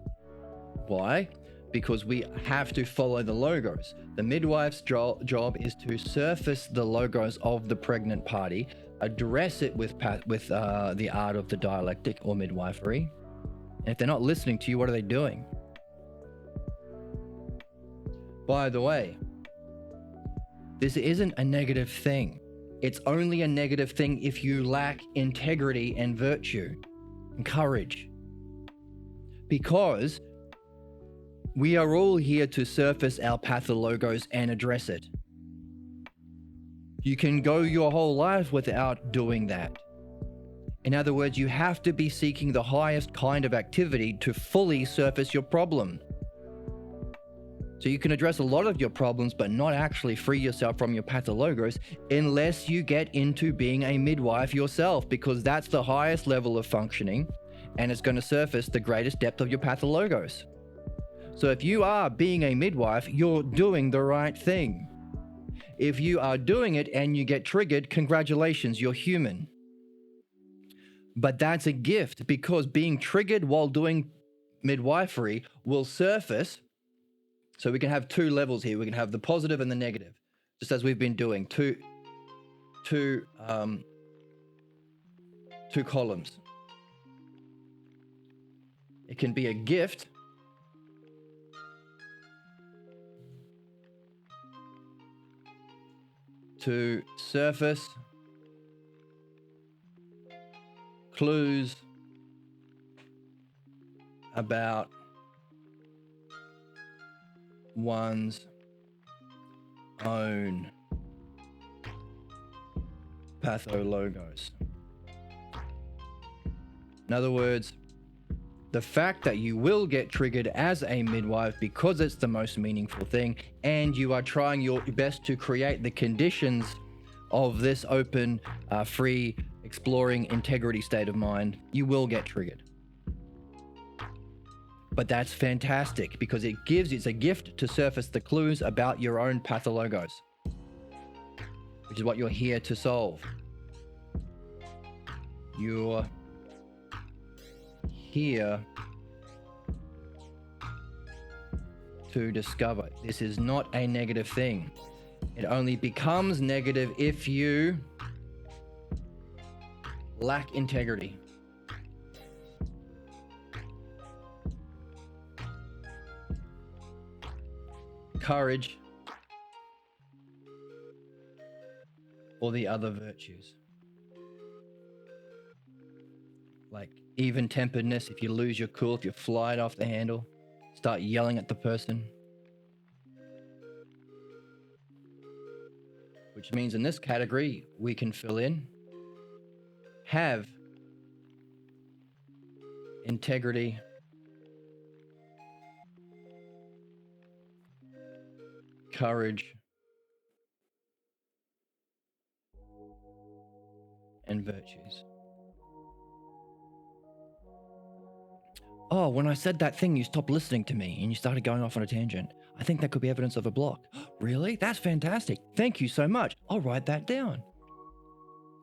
Why? Because we have to follow the logos. The midwife's job is to surface the logos of the pregnant party, address it with the art of the dialectic or midwifery. And if they're not listening to you, what are they doing? By the way, this isn't a negative thing. It's only a negative thing if you lack integrity and virtue and courage. Because we are all here to surface our pathologos and address it. You can go your whole life without doing that. In other words, you have to be seeking the highest kind of activity to fully surface your problem. So you can address a lot of your problems, but not actually free yourself from your pathologos unless you get into being a midwife yourself, because that's the highest level of functioning and it's going to surface the greatest depth of your pathologos. So if you are being a midwife, you're doing the right thing. If you are doing it and you get triggered, congratulations, you're human. But that's a gift, because being triggered while doing midwifery will surface. So we can have two levels here. We can have the positive and the negative, just as we've been doing, two columns. It can be a gift to surface clues about one's own pathologos. In other words, the fact that you will get triggered as a midwife because it's the most meaningful thing, and you are trying your best to create the conditions of this open, free, exploring integrity state of mind, you will get triggered. But that's fantastic, because it's a gift to surface the clues about your own pathologos, which is what you're here to solve. You're here to discover. This is not a negative thing. It only becomes negative if you lack integrity. Courage, or the other virtues. Like even-temperedness, if you lose your cool, if you fly it off the handle, start yelling at the person. Which means in this category, we can fill in, have integrity, courage, and virtues. Oh, when I said that thing, you stopped listening to me and you started going off on a tangent. I think that could be evidence of a block. Really? That's fantastic. Thank you so much. I'll write that down.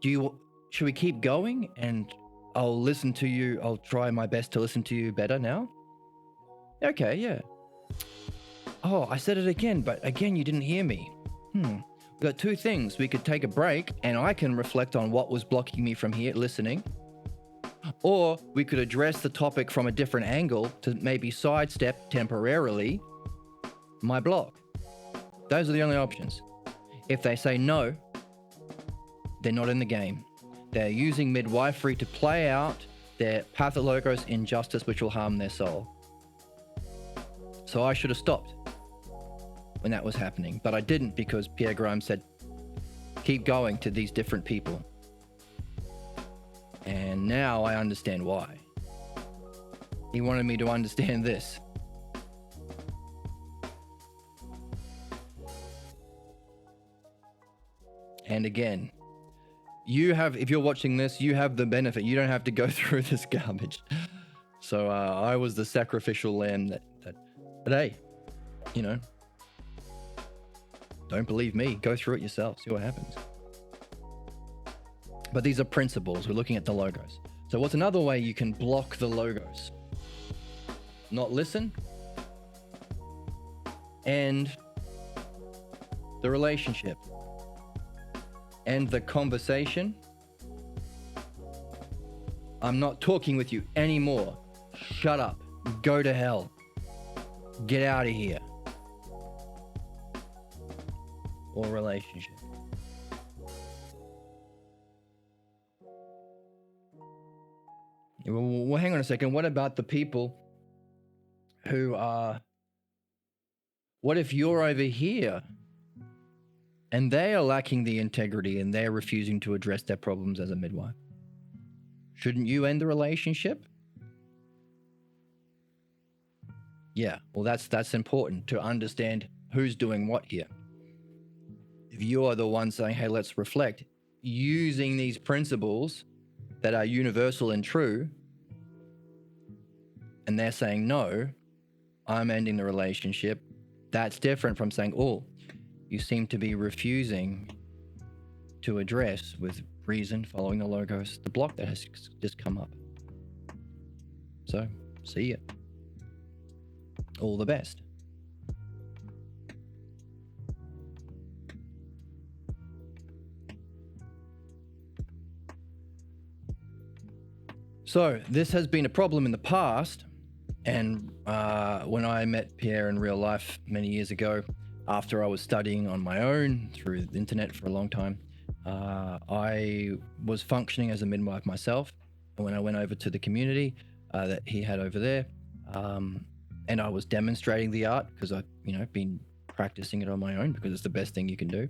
Should we keep going and I'll listen to you? I'll try my best to listen to you better now. Okay, yeah. Oh, I said it again, but again, you didn't hear me. We've got two things. We could take a break and I can reflect on what was blocking me from here listening. Or we could address the topic from a different angle to maybe sidestep temporarily my block. Those are the only options. If they say no, they're not in the game. They're using midwifery to play out their pathologos injustice, which will harm their soul. So I should have stopped when that was happening, but I didn't, because Pierre Grimes said, keep going to these different people. And now I understand why. He wanted me to understand this. And again, if you're watching this, you have the benefit. You don't have to go through this garbage. So I was the sacrificial lamb but hey, don't believe me. Go through it yourself. See what happens. But these are principles. We're looking at the logos. So what's another way you can block the logos? Not listen. And the relationship. And the conversation. I'm not talking with you anymore. Shut up. Go to hell. Get out of here. Or relationship. Well, hang on a second. What about the people who are... What if you're over here and they are lacking the integrity and they're refusing to address their problems as a midwife? Shouldn't you end the relationship? Yeah, well, that's important to understand who's doing what here. If you're the one saying, hey, let's reflect, using these principles that are universal and true, and they're saying, no, I'm ending the relationship, that's different from saying, oh, you seem to be refusing to address with reason, following the logos, the block that has just come up. So, see ya. All the best. So this has been a problem in the past, and when I met Pierre in real life many years ago, after I was studying on my own through the internet for a long time, I was functioning as a midwife myself. And when I went over to the community that he had over there, and I was demonstrating the art because I've been practicing it on my own because it's the best thing you can do.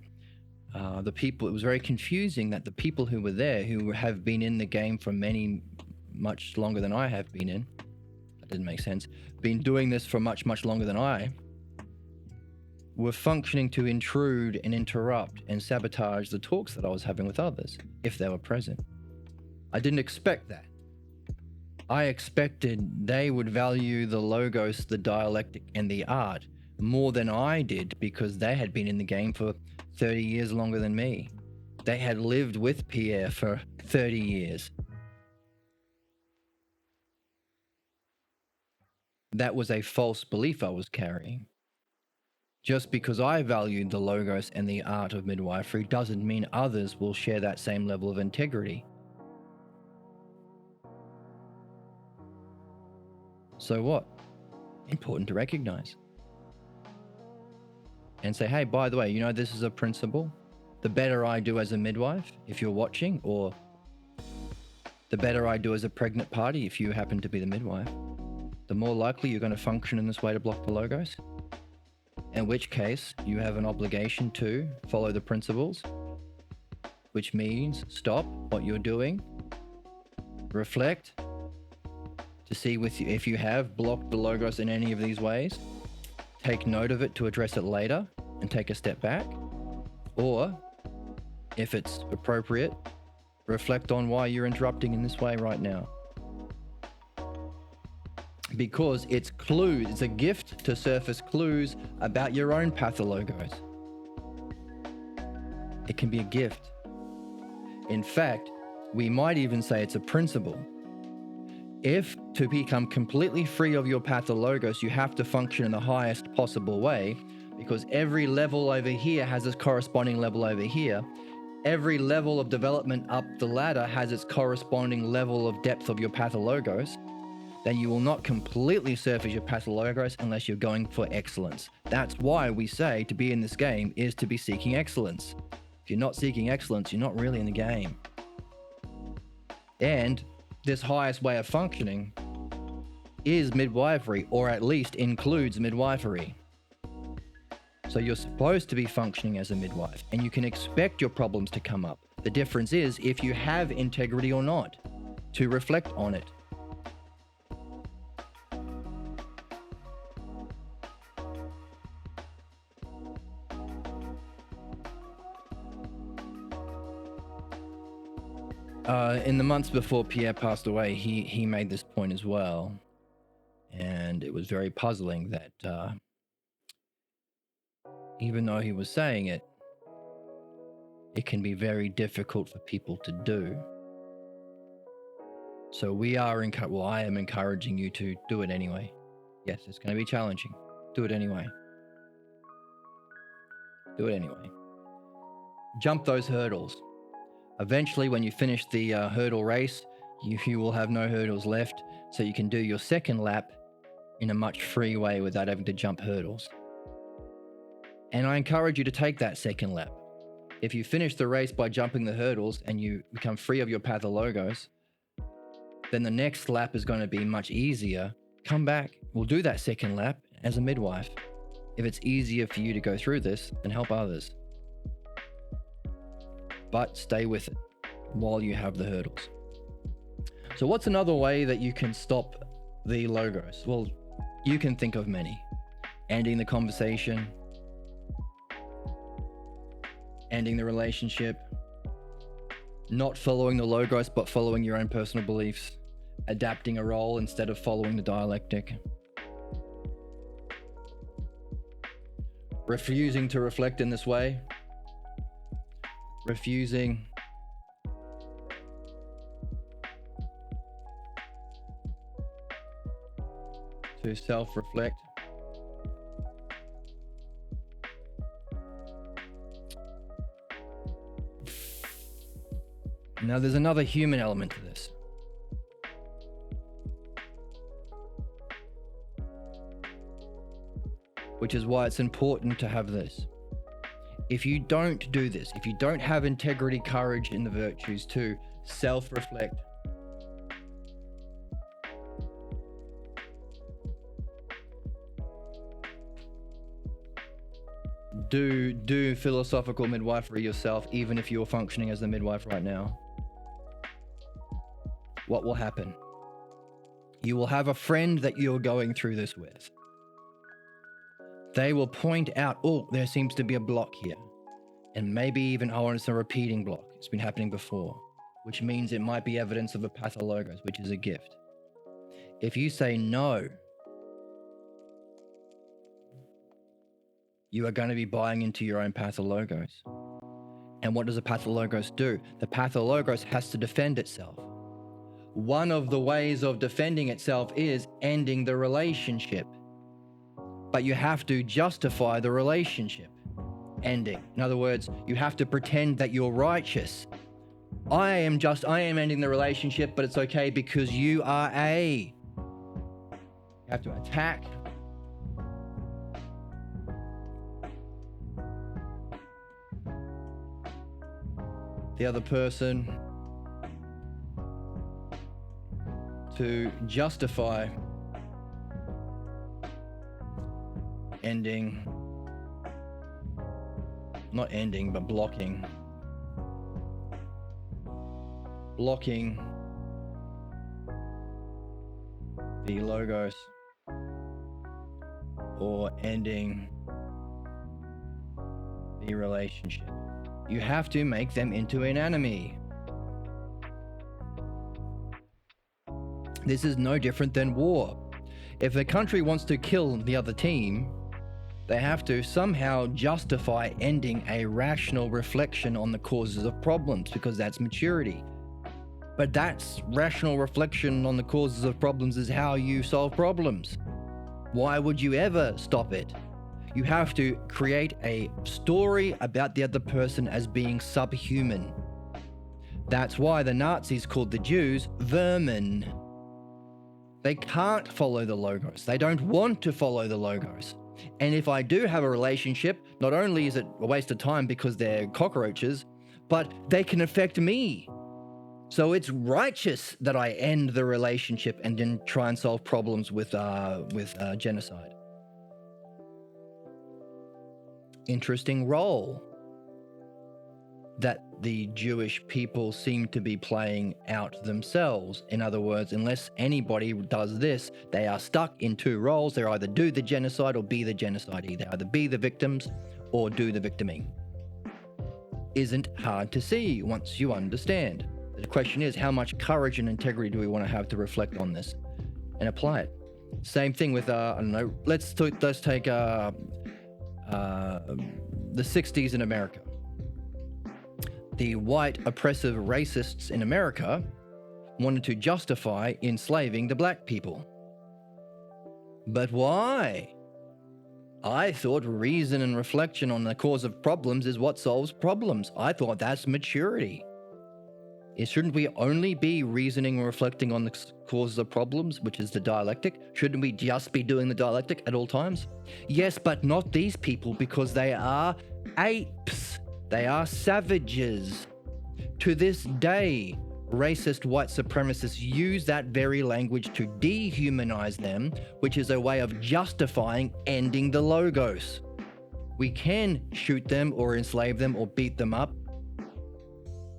It was very confusing that the people who were there, who have been in the game for much longer than I have been in, that didn't make sense, been doing this for much, much longer than I, were functioning to intrude and interrupt and sabotage the talks that I was having with others, if they were present. I didn't expect that. I expected they would value the logos, the dialectic, and the art more than I did because they had been in the game for 30 years longer than me. They had lived with Pierre for 30 years. That was a false belief I was carrying. Just because I valued the logos and the art of midwifery doesn't mean others will share that same level of integrity. So what? Important to recognize. And say, hey, by the way, this is a principle. The better I do as a midwife, if you're watching, or the better I do as a pregnant party, if you happen to be the midwife, the more likely you're going to function in this way to block the logos. In which case, you have an obligation to follow the principles, which means stop what you're doing, reflect, to see if you have blocked the logos in any of these ways, take note of it to address it later and take a step back, or if it's appropriate, reflect on why you're interrupting in this way right now. Because it's clues, it's a gift to surface clues about your own pathologos. It can be a gift. In fact, we might even say it's a principle. If to become completely free of your pathologos, you have to function in the highest possible way, because every level over here has its corresponding level over here. Every level of development up the ladder has its corresponding level of depth of your pathologos. Then you will not completely surface your pathologos unless you're going for excellence. That's why we say to be in this game is to be seeking excellence. If you're not seeking excellence, you're not really in the game. And this highest way of functioning is midwifery, or at least includes midwifery. So you're supposed to be functioning as a midwife, and you can expect your problems to come up. The difference is if you have integrity or not, to reflect on it. In the months before Pierre passed away, he made this point as well. And it was very puzzling that even though he was saying it, it can be very difficult for people to do. So I am encouraging you to do it anyway. Yes, it's going to be challenging. Do it anyway. Do it anyway. Jump those hurdles. Eventually, when you finish the hurdle race, you will have no hurdles left, so you can do your second lap in a much free way without having to jump hurdles. And I encourage you to take that second lap. If you finish the race by jumping the hurdles and you become free of your pathologos, then the next lap is going to be much easier. Come back, we'll do that second lap as a midwife. If it's easier for you to go through this, then help others. But stay with it while you have the hurdles. So what's another way that you can stop the logos? Well, you can think of many. Ending the conversation, ending the relationship, not following the logos but following your own personal beliefs, adapting a role instead of following the dialectic, refusing to reflect in this way, refusing to self-reflect. Now, there's another human element to this. Which is why it's important to have this. If you don't do this, if you don't have integrity, courage, and the virtues to self-reflect, do philosophical midwifery yourself, even if you're functioning as the midwife right now. What will happen? You will have a friend that you're going through this with. They will point out, oh, there seems to be a block here. And maybe even, oh, it's a repeating block. It's been happening before, which means it might be evidence of a pathologos, which is a gift. If you say no, you are going to be buying into your own pathologos. And what does a pathologos do? The pathologos has to defend itself. One of the ways of defending itself is ending the relationship. But you have to justify the relationship ending. In other words, you have to pretend that you're righteous. I am ending the relationship, but it's okay because you are You have to attack. The other person to justify blocking the logos or ending the relationship. You have to make them into an enemy. This is no different than war. If a country wants to kill the other team, they have to somehow justify ending a rational reflection on the causes of problems, because that's maturity. But that's rational reflection on the causes of problems is how you solve problems. Why would you ever stop it? You have to create a story about the other person as being subhuman. That's why the Nazis called the Jews vermin. They can't follow the logos. They don't want to follow the logos. And if I do have a relationship, not only is it a waste of time because they're cockroaches, but they can affect me. So it's righteous that I end the relationship and then try and solve problems with genocide. interesting role that the Jewish people seem to be playing out themselves. In other words, unless anybody does this, they are stuck in two roles. They either do the genocide or be the genocidee. They either be the victims or do the victiming. Isn't hard to see once you understand. The question is, how much courage and integrity do we want to have to reflect on this and apply it? Same thing with, I don't know, let's take the 60s in America. The white oppressive racists in America wanted to justify enslaving the black people. But why? I thought reason and reflection on the cause of problems is what solves problems. I thought that's maturity. Shouldn't we only be reasoning and reflecting on the causes of problems, which is the dialectic? Shouldn't we just be doing the dialectic at all times? Yes, but not these people, because they are apes. They are savages. To this day, racist white supremacists use that very language to dehumanize them, which is a way of justifying ending the Logos. We can shoot them or enslave them or beat them up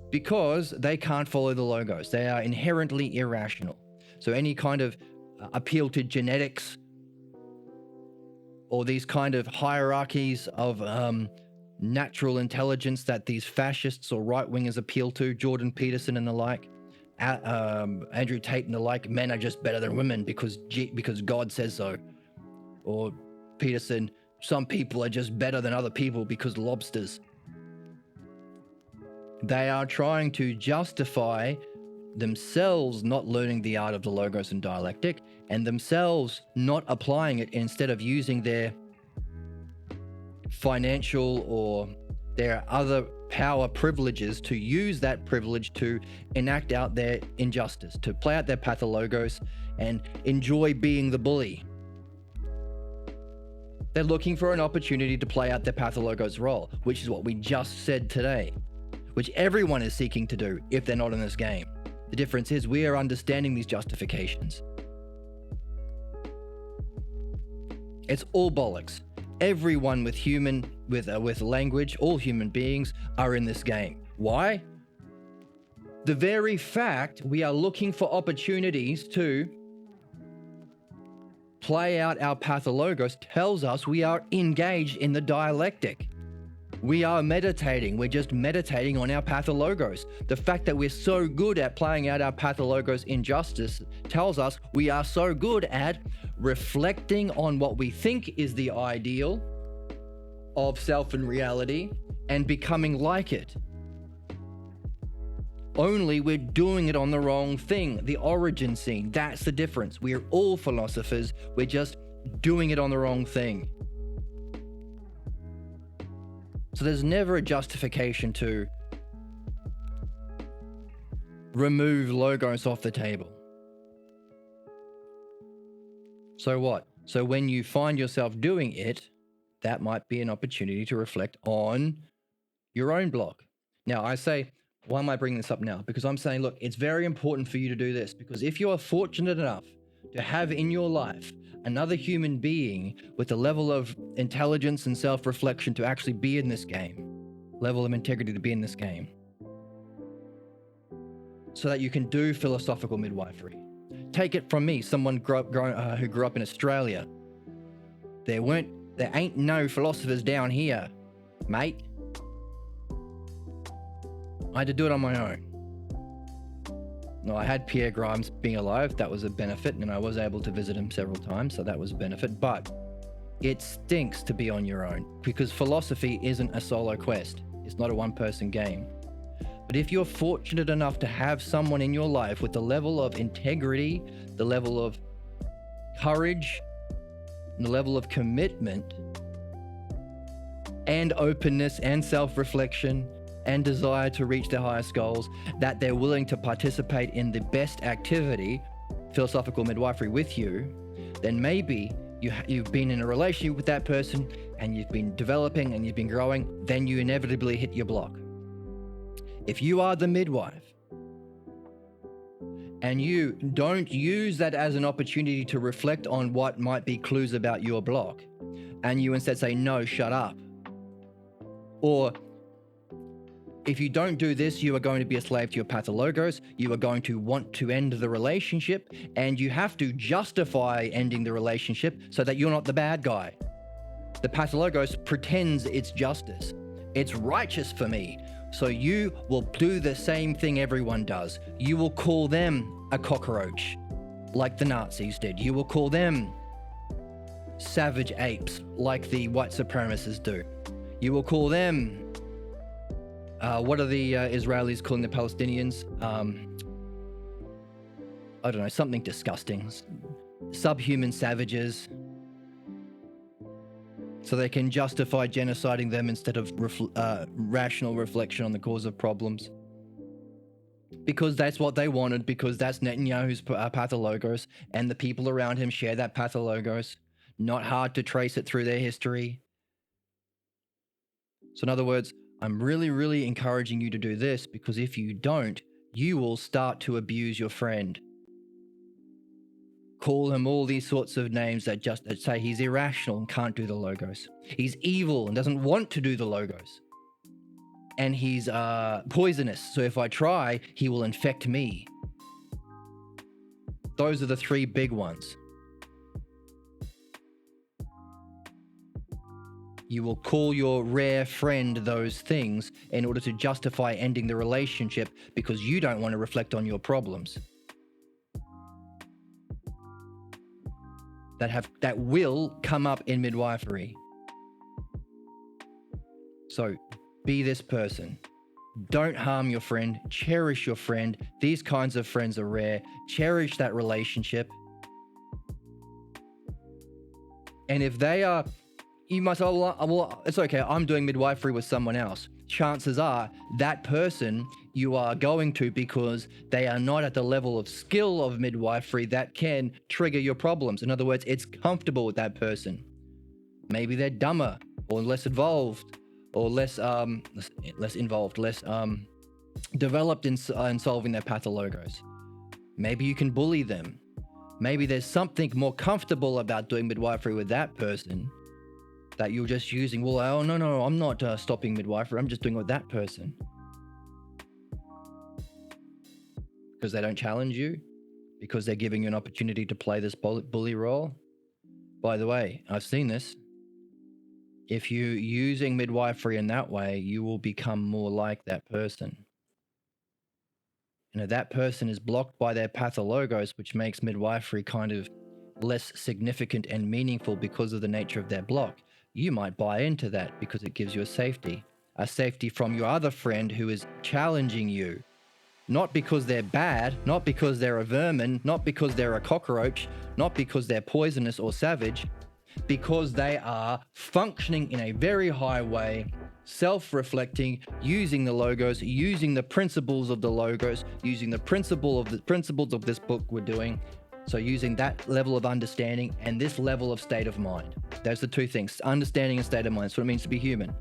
because they can't follow the Logos. They are inherently irrational. So any kind of appeal to genetics or these kind of hierarchies of natural intelligence that these fascists or right-wingers appeal to, Jordan Peterson and the like, Andrew Tate and the like, men are just better than women because God says so. Or Peterson, some people are just better than other people because lobsters. They are trying to justify themselves not learning the art of the Logos and dialectic, and themselves not applying it, instead of using their financial or their other power privileges to use that privilege to enact out their injustice, to play out their pathologos and enjoy being the bully. They're looking for an opportunity to play out their pathologos role, which is what we just said today, which everyone is seeking to do if they're not in this game. The difference is we are understanding these justifications. It's all bollocks. Everyone with language, all human beings are in this game. Why? The very fact we are looking for opportunities to play out our pathologos tells us we are engaged in the dialectic. We are meditating. We're just meditating on our pathologos. The fact that we're so good at playing out our pathologos in justice tells us we are so good at reflecting on what we think is the ideal of self and reality and becoming like it. Only we're doing it on the wrong thing, the origin scene. That's the difference. We're all philosophers. We're just doing it on the wrong thing. So there's never a justification to remove Logos off the table. So what? So when you find yourself doing it, that might be an opportunity to reflect on your own block. Now, I say, why am I bringing this up now? Because I'm saying, look, it's very important for you to do this, because if you are fortunate enough to have in your life another human being with the level of intelligence and self-reflection to actually be in this game, level of integrity to be in this game, so that you can do philosophical midwifery. Take it from me, someone who grew up in Australia. There ain't no philosophers down here, mate. I had to do it on my own. No, I had Pierre Grimes being alive. That was a benefit, and I was able to visit him several times, so that was a benefit. But it stinks to be on your own, because philosophy isn't a solo quest. It's not a one-person game. But if you're fortunate enough to have someone in your life with the level of integrity, the level of courage, and the level of commitment, and openness, and self-reflection, and desire to reach their highest goals, that they're willing to participate in the best activity, philosophical midwifery, with you, then maybe you've been in a relationship with that person and you've been developing and you've been growing, then you inevitably hit your block. If you are the midwife and you don't use that as an opportunity to reflect on what might be clues about your block, and you instead say, no, shut up, Or if you don't do this, you are going to be a slave to your pathologos. You are going to want to end the relationship, and you have to justify ending the relationship so that you're not the bad guy. The pathologos pretends it's justice. It's righteous for me. So you will do the same thing everyone does. You will call them a cockroach, like the Nazis did. You will call them savage apes, like the white supremacists do. You will call them what are the Israelis calling the Palestinians? I don't know, something disgusting. Subhuman savages. So they can justify genociding them instead of rational reflection on the cause of problems. Because that's what they wanted, because that's Netanyahu's pathologos, and the people around him share that pathologos. Not hard to trace it through their history. So in other words, I'm really encouraging you to do this, because if you don't, you will start to abuse your friend. Call him all these sorts of names that say he's irrational and can't do the logos. He's evil and doesn't want to do the logos. And he's poisonous, so if I try, he will infect me. Those are the three big ones. You will call your rare friend those things in order to justify ending the relationship because you don't want to reflect on your problems. That will come up in midwifery. So be this person. Don't harm your friend. Cherish your friend. These kinds of friends are rare. Cherish that relationship. And if they are, you must, well, it's okay, I'm doing midwifery with someone else. Chances are that person you are going to because they are not at the level of skill of midwifery that can trigger your problems. In other words, it's comfortable with that person. Maybe they're dumber or less involved or less developed in solving their pathologos. Maybe you can bully them. Maybe there's something more comfortable about doing midwifery with that person that you're just using. Well, oh, no, I'm not stopping midwifery. I'm just doing it with that person. Because they don't challenge you? Because they're giving you an opportunity to play this bully role? By the way, I've seen this. If you're using midwifery in that way, you will become more like that person. And if that person is blocked by their pathologos, which makes midwifery kind of less significant and meaningful because of the nature of their block, you might buy into that because it gives you a safety from your other friend who is challenging you. Not because they're bad, not because they're a vermin, not because they're a cockroach, not because they're poisonous or savage, because they are functioning in a very high way, self-reflecting, using the logos, using the principles of the logos, using the principles of this book we're doing. So using that level of understanding and this level of state of mind. Those are the two things, understanding and state of mind. That's what it means to be human.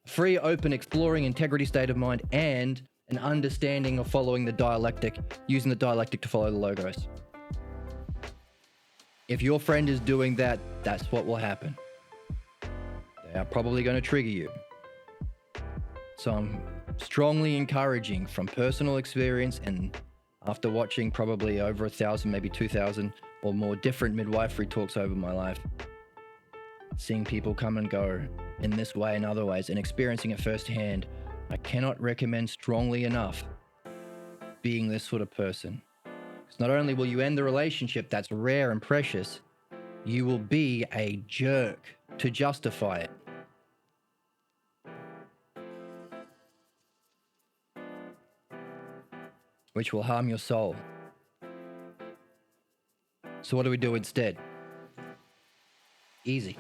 Free, open, exploring, integrity state of mind, and an understanding of following the dialectic, using the dialectic to follow the logos. If your friend is doing that, that's what will happen. They are probably going to trigger you. So I'm strongly encouraging from personal experience and after watching probably over 1,000, maybe 2,000 or more different midwifery talks over my life, seeing people come and go in this way and other ways and experiencing it firsthand, I cannot recommend strongly enough being this sort of person. Because not only will you end the relationship that's rare and precious, you will be a jerk to justify it. Which will harm your soul. So what do we do instead? Easy.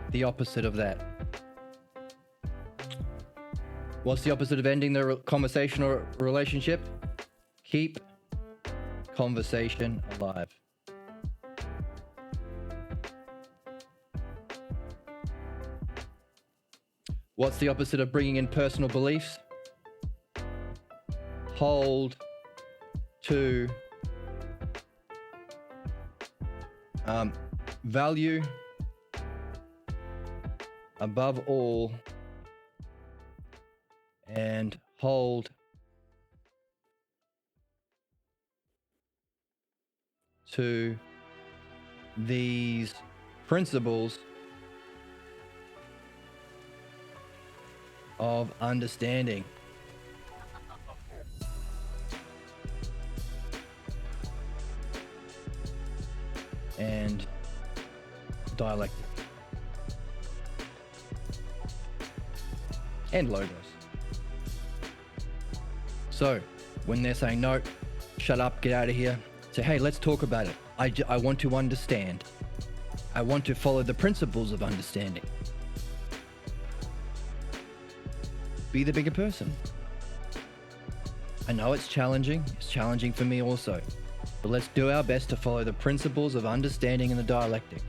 The opposite of that. What's the opposite of ending the conversation or relationship? Keep conversation alive. What's the opposite of bringing in personal beliefs? Hold to value above all and hold to these principles of understanding. And dialectic. And logos. So, when they're saying, no, shut up, get out of here, say, hey, let's talk about it. I want to understand. I want to follow the principles of understanding. Be the bigger person. I know it's challenging. It's challenging for me also. But let's do our best to follow the principles of understanding in the dialectic.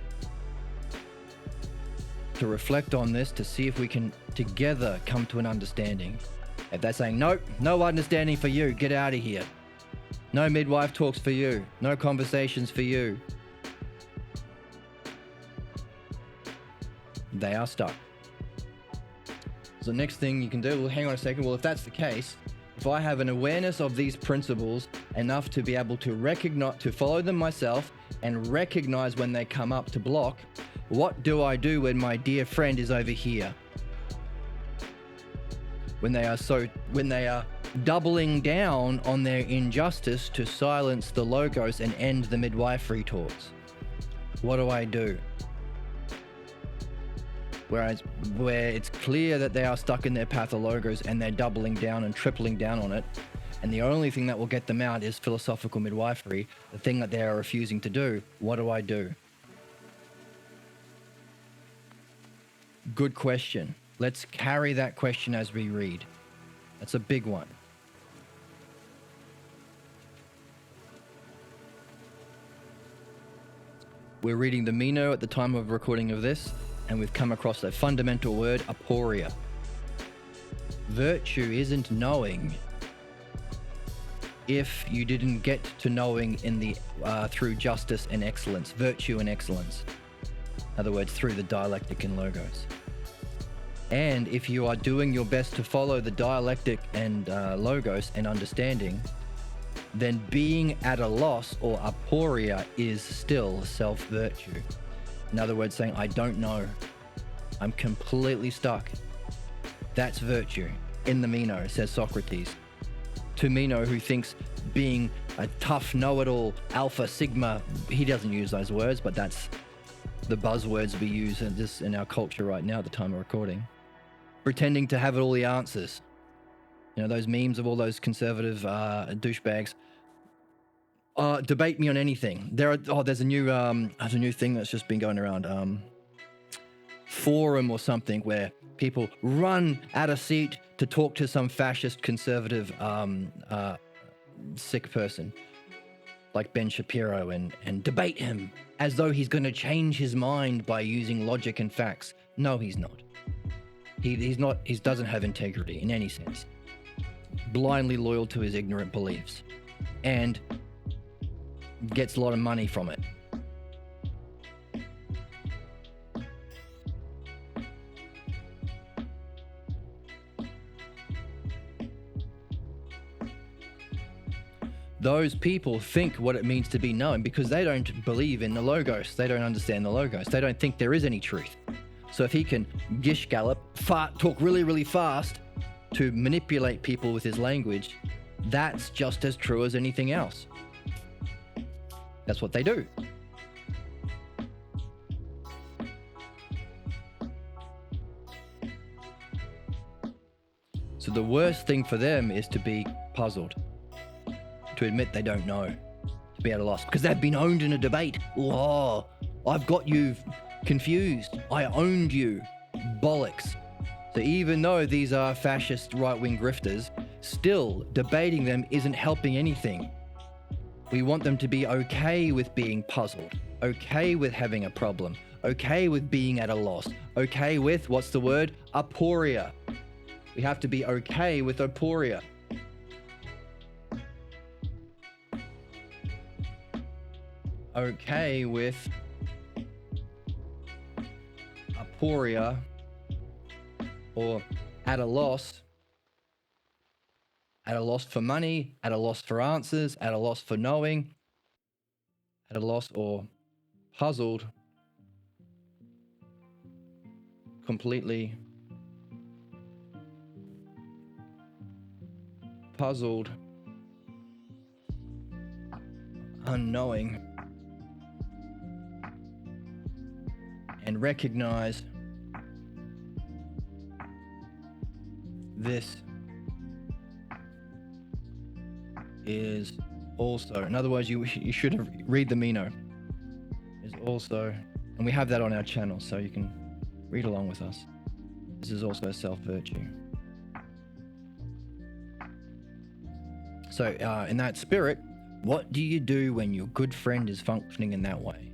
To reflect on this, to see if we can together come to an understanding. If they're saying, nope, no understanding for you, get out of here. No midwife talks for you. No conversations for you. They are stuck. So the next thing you can do, well, hang on a second. Well, if that's the case, if I have an awareness of these principles enough to be able to recognize, to follow them myself and recognize when they come up to block, what do I do when my dear friend is over here? When they are doubling down on their injustice to silence the logos and end the midwifery talks. What do I do? Where it's clear that they are stuck in their pathologos and they're doubling down and tripling down on it, and the only thing that will get them out is philosophical midwifery, the thing that they are refusing to do. What do I do? Good question. Let's carry that question as we read. That's a big one. We're reading the Meno at the time of recording of this, and we've come across a fundamental word, aporia. Virtue isn't knowing if you didn't get to knowing in the through justice and excellence, virtue and excellence. In other words, through the dialectic and logos. And if you are doing your best to follow the dialectic and logos and understanding, then being at a loss or aporia is still self-virtue. In other words, saying, I don't know. I'm completely stuck. That's virtue. In the Meno, says Socrates. To Meno, who thinks being a tough know-it-all, alpha, sigma, he doesn't use those words, but that's the buzzwords we use in our culture right now at the time of recording. Pretending to have all the answers. You know, those memes of all those conservative douchebags. Debate me on anything. There's a new thing that's just been going around. Forum or something where people run out of seat to talk to some fascist conservative sick person like Ben Shapiro and debate him as though he's going to change his mind by using logic and facts. No, he's not. He's not. He doesn't have integrity in any sense. Blindly loyal to his ignorant beliefs and gets a lot of money from it. Those people think what it means to be known because they don't believe in the logos. They don't understand the logos. They don't think there is any truth. So if he can gish gallop, talk really, really fast to manipulate people with his language, that's just as true as anything else. That's what they do. So the worst thing for them is to be puzzled, to admit they don't know, to be at a loss, because they've been owned in a debate. Oh, I've got you confused. I owned you. Bollocks. So even though these are fascist right-wing grifters, still debating them isn't helping anything. We want them to be okay with being puzzled, okay with having a problem, okay with being at a loss, okay with, what's the word? Aporia. We have to be okay with aporia. Okay with aporia, or at a loss for money, at a loss for answers, at a loss for knowing, at a loss or puzzled, completely puzzled, unknowing, and recognize this is also, in other words, you should have read the Meno, is also, and we have that on our channel, so you can read along with us. This is also self-virtue. So in that spirit, what do you do when your good friend is functioning in that way?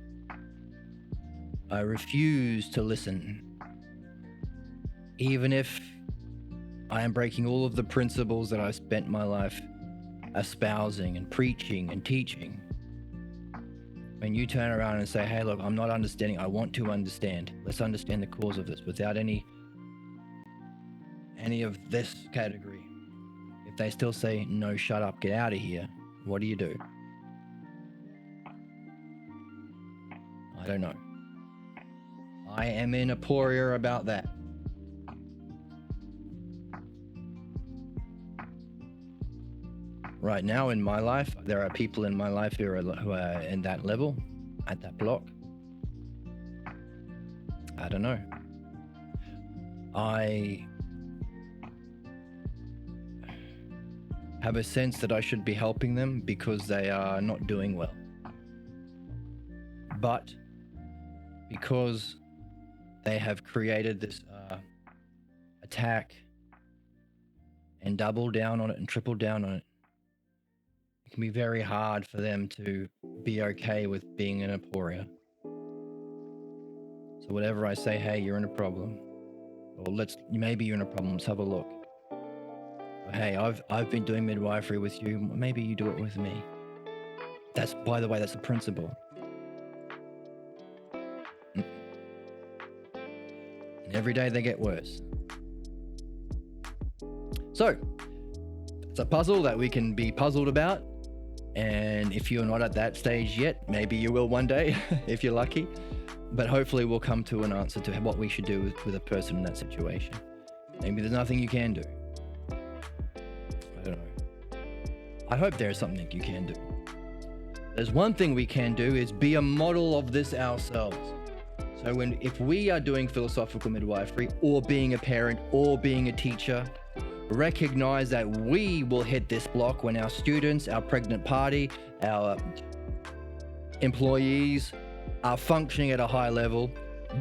I refuse to listen. Even if I am breaking all of the principles that I spent my life espousing and preaching and teaching. When you turn around and say, hey, look, I'm not understanding. I want to understand. Let's understand the cause of this without any of this category. If they still say, no, shut up, get out of here, what do you do? I don't know. I am in aporia about that. Right now in my life, there are people in my life who are in that level, at that block. I don't know. I have a sense that I should be helping them because they are not doing well. But because they have created this attack and doubled down on it and tripled down on it, it can be very hard for them to be okay with being in aporia. So whatever I say, hey, you're in a problem, or maybe you're in a problem, let's have a look. Or, hey, I've been doing midwifery with you, maybe you do it with me. That's, by the way, that's the principle. And every day they get worse. So it's a puzzle that we can be puzzled about. And if you're not at that stage yet, maybe you will one day, if you're lucky. But hopefully we'll come to an answer to what we should do with a person in that situation. Maybe there's nothing you can do. I don't know. I hope there is something you can do. There's one thing we can do is be a model of this ourselves. So if we are doing philosophical midwifery, or being a parent, or being a teacher, recognize that we will hit this block when our students, our pregnant party, our employees are functioning at a high level.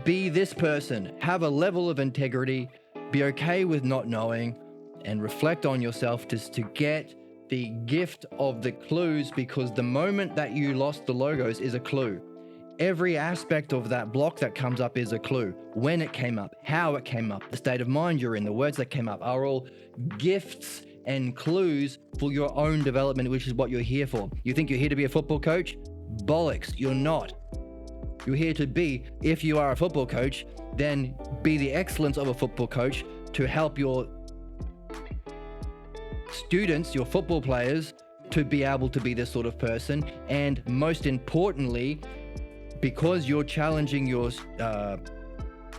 Be this person, have a level of integrity, be okay with not knowing, and reflect on yourself just to get the gift of the clues, because the moment that you lost the logos is a clue. Every aspect of that block that comes up is a clue. When it came up, how it came up, the state of mind you're in, the words that came up are all gifts and clues for your own development, which is what you're here for. You think you're here to be a football coach? Bollocks, you're not. You're here to be, if you are a football coach, then be the excellence of a football coach to help your students, your football players, to be able to be this sort of person. And most importantly, because you're challenging your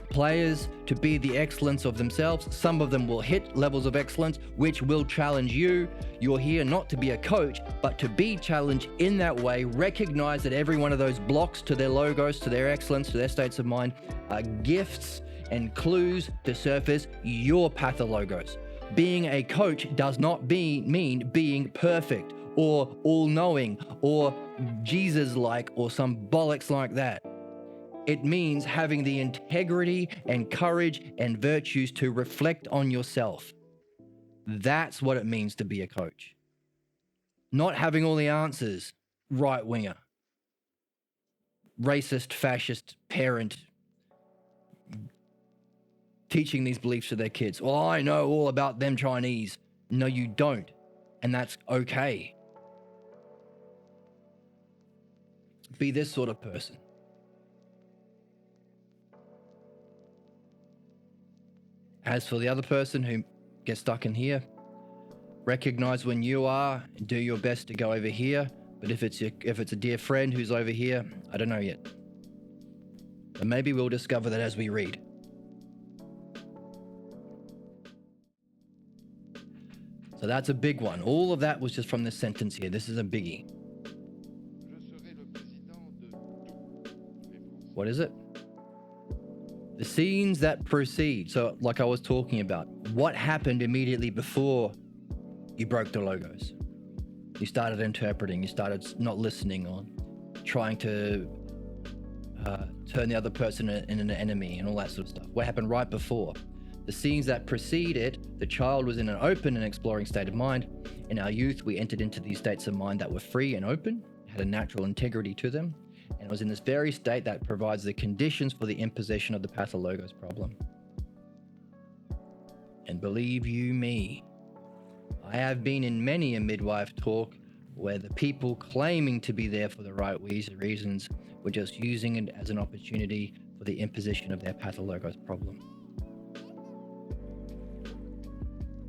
players to be the excellence of themselves, some of them will hit levels of excellence, which will challenge you. You're here not to be a coach, but to be challenged in that way. Recognize that every one of those blocks to their logos, to their excellence, to their states of mind, are gifts and clues to surface your pathologos. Being a coach does not mean being perfect or all-knowing or Jesus-like or some bollocks like that. It means having the integrity and courage and virtues to reflect on yourself. That's what it means to be a coach. Not having all the answers, right-winger, racist, fascist parent, teaching these beliefs to their kids. Well, I know all about them Chinese. No, you don't. And that's okay. Be this sort of person. As for the other person who gets stuck in here, recognize when you are, do your best to go over here. But if it's a dear friend who's over here, I don't know yet. But maybe we'll discover that as we read. So that's a big one. All of that was just from this sentence here. This is a biggie. What is it? The scenes that precede. So like I was talking about, what happened immediately before you broke the logos? You started interpreting, you started not listening, or trying to turn the other person in an enemy and all that sort of stuff. What happened right before? The scenes that precede it, the child was in an open and exploring state of mind. In our youth, we entered into these states of mind that were free and open, had a natural integrity to them, and it was in this very state that provides the conditions for the imposition of the Pathologos problem. And believe you me, I have been in many a midwife talk where the people claiming to be there for the right reasons were just using it as an opportunity for the imposition of their Pathologos problem.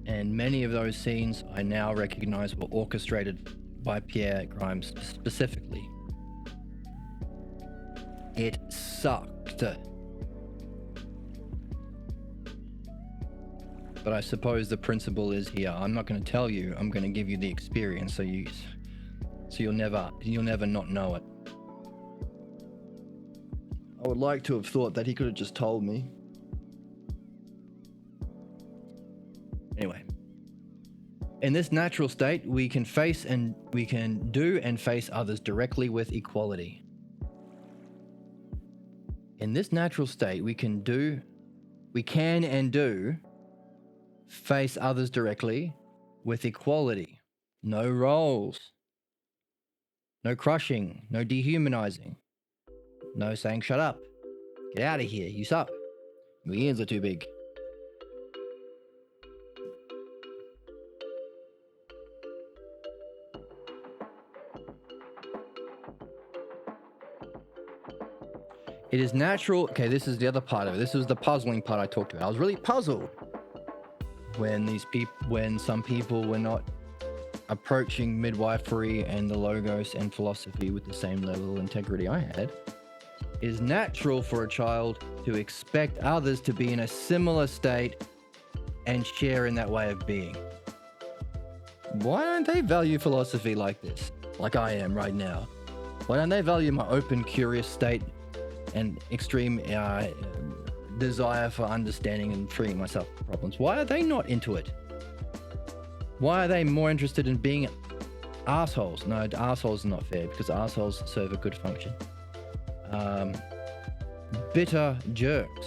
And many of those scenes I now recognize were orchestrated by Pierre Grimes specifically. It sucked. But I suppose the principle is here. I'm not going to tell you. I'm going to give you the experience, so you'll never not know it. I would like to have thought that he could have just told me. Anyway, in this natural state, we can do and face others directly with equality. In this natural state, we can and do face others directly with equality. No roles. No crushing. No dehumanizing. No saying, shut up. Get out of here. You suck. Your ears are too big. It is natural. Okay, this is the other part of it. This was the puzzling part I talked about. I was really puzzled when some people were not approaching midwifery and the logos and philosophy with the same level of integrity I had. It is natural for a child to expect others to be in a similar state and share in that way of being. Why don't they value philosophy like this, like I am right now? Why don't they value my open, curious state and extreme desire for understanding and freeing myself from problems? Why are they not into it? Why are they more interested in being assholes? No, assholes are not fair, because assholes serve a good function. Bitter jerks.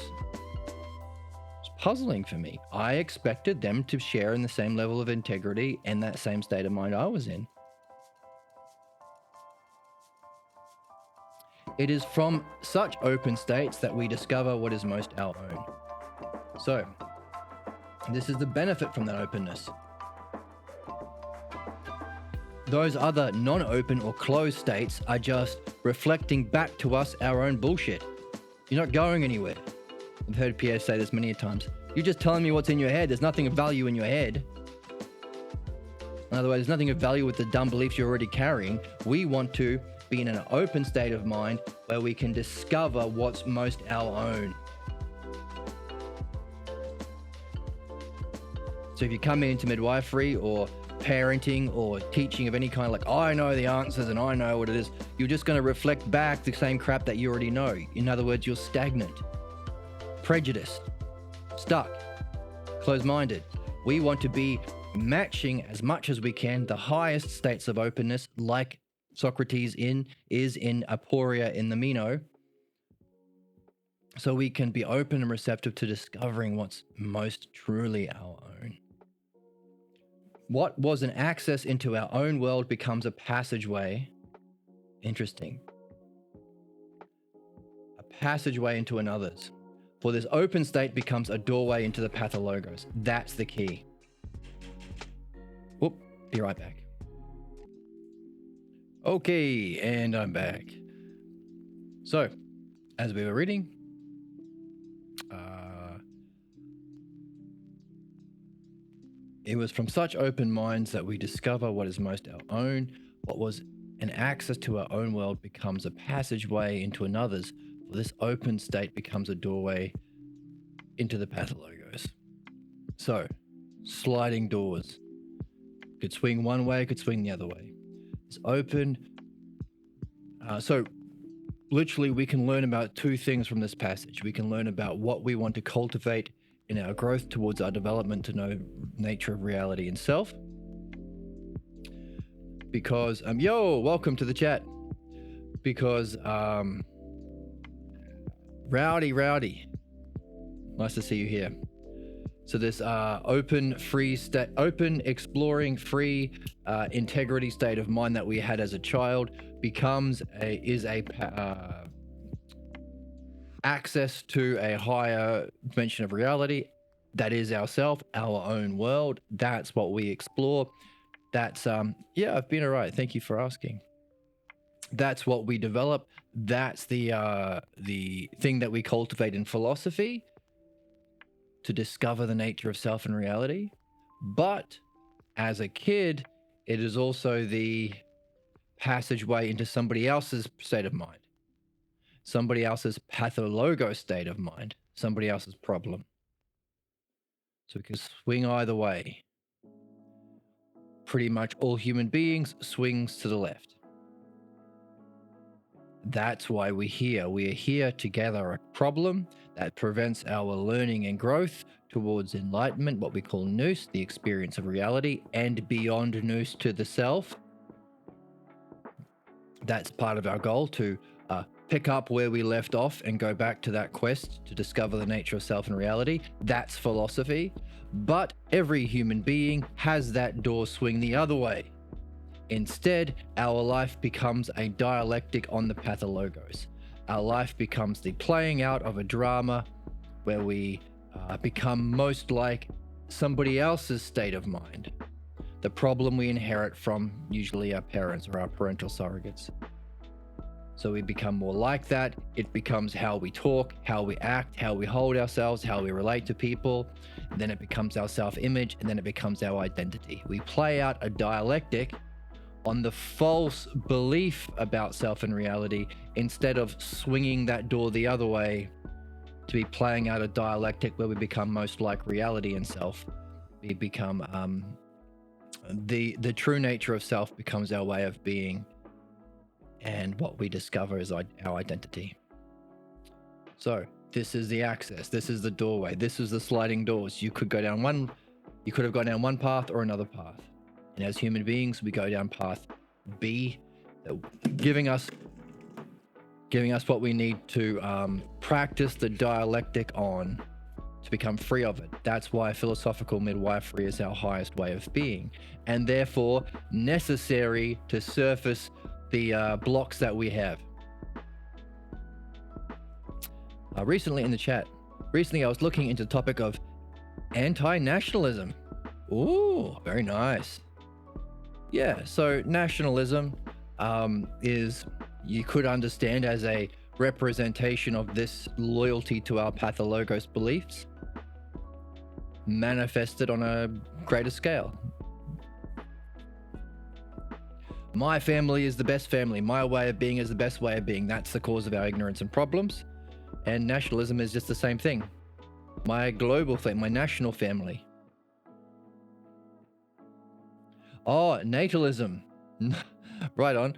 It's puzzling for me. I expected them to share in the same level of integrity and that same state of mind I was in. It is from such open states that we discover what is most our own. So, this is the benefit from that openness. Those other non-open or closed states are just reflecting back to us our own bullshit. You're not going anywhere. I've heard Pierre say this many times. You're just telling me what's in your head. There's nothing of value in your head. In other words, there's nothing of value with the dumb beliefs you're already carrying. We want to be in an open state of mind where we can discover what's most our own. So if you come into midwifery or parenting or teaching of any kind, like, oh, I know the answers and I know what it is, you're just going to reflect back the same crap that you already know. In other words, you're stagnant, prejudiced, stuck, closed-minded. We want to be matching as much as we can the highest states of openness, like Socrates is in aporia in the Meno, so we can be open and receptive to discovering what's most truly our own. What was an access into our own world becomes a passageway. Interesting. A passageway into another's. For this open state becomes a doorway into the Pathologos. That's the key. Whoop, be right back. Okay, and I'm back. So, as we were reading, It was from such open minds that we discover what is most our own. What was an access to our own world becomes a passageway into another's, for this open state becomes a doorway into the Pathologos. So, sliding doors. Could swing one way, could swing the other way. It's open. So, literally, we can learn about two things from this passage. We can learn about what we want to cultivate in our growth towards our development to know nature of reality and self. Because, welcome to the chat. Because, Rowdy, nice to see you here. So this open, exploring, free, integrity state of mind that we had as a child is access to a higher dimension of reality. That is ourself, our own world. That's what we explore. That's I've been all right. Thank you for asking. That's what we develop. That's the thing that we cultivate in philosophy to discover the nature of self and reality. But as a kid, it is also the passageway into somebody else's state of mind, somebody else's pathologos state of mind, somebody else's problem. So we can swing either way. Pretty much all human beings swings to the left. That's why we're here. We are here to gather a problem that prevents our learning and growth towards enlightenment, what we call nous, the experience of reality, and beyond nous to the self. That's part of our goal, to pick up where we left off and go back to that quest to discover the nature of self and reality. That's philosophy. But every human being has that door swing the other way. Instead, our life becomes a dialectic on the Pathologos. Our life becomes the playing out of a drama where we become most like somebody else's state of mind. The problem we inherit from usually our parents or our parental surrogates. So we become more like that. It becomes how we talk, how we act, how we hold ourselves, how we relate to people. And then it becomes our self-image, and then it becomes our identity. We play out a dialectic on the false belief about self and reality instead of swinging that door the other way to be playing out a dialectic where we become most like reality and self. We become the true nature of self becomes our way of being, and what we discover is our identity. So this is the access, this is the doorway, this is the sliding doors. You could have gone down one path or another path. And as human beings, we go down path B, giving us what we need to practice the dialectic on to become free of it. That's why philosophical midwifery is our highest way of being, and therefore necessary to surface the blocks that we have. Recently in the chat, I was looking into the topic of anti-nationalism. Ooh, very nice. Yeah, so nationalism is, you could understand as a representation of this loyalty to our pathologos beliefs, manifested on a greater scale. My family is the best family. My way of being is the best way of being. That's the cause of our ignorance and problems. And nationalism is just the same thing. My global thing, my national family. Oh, natalism. Right on.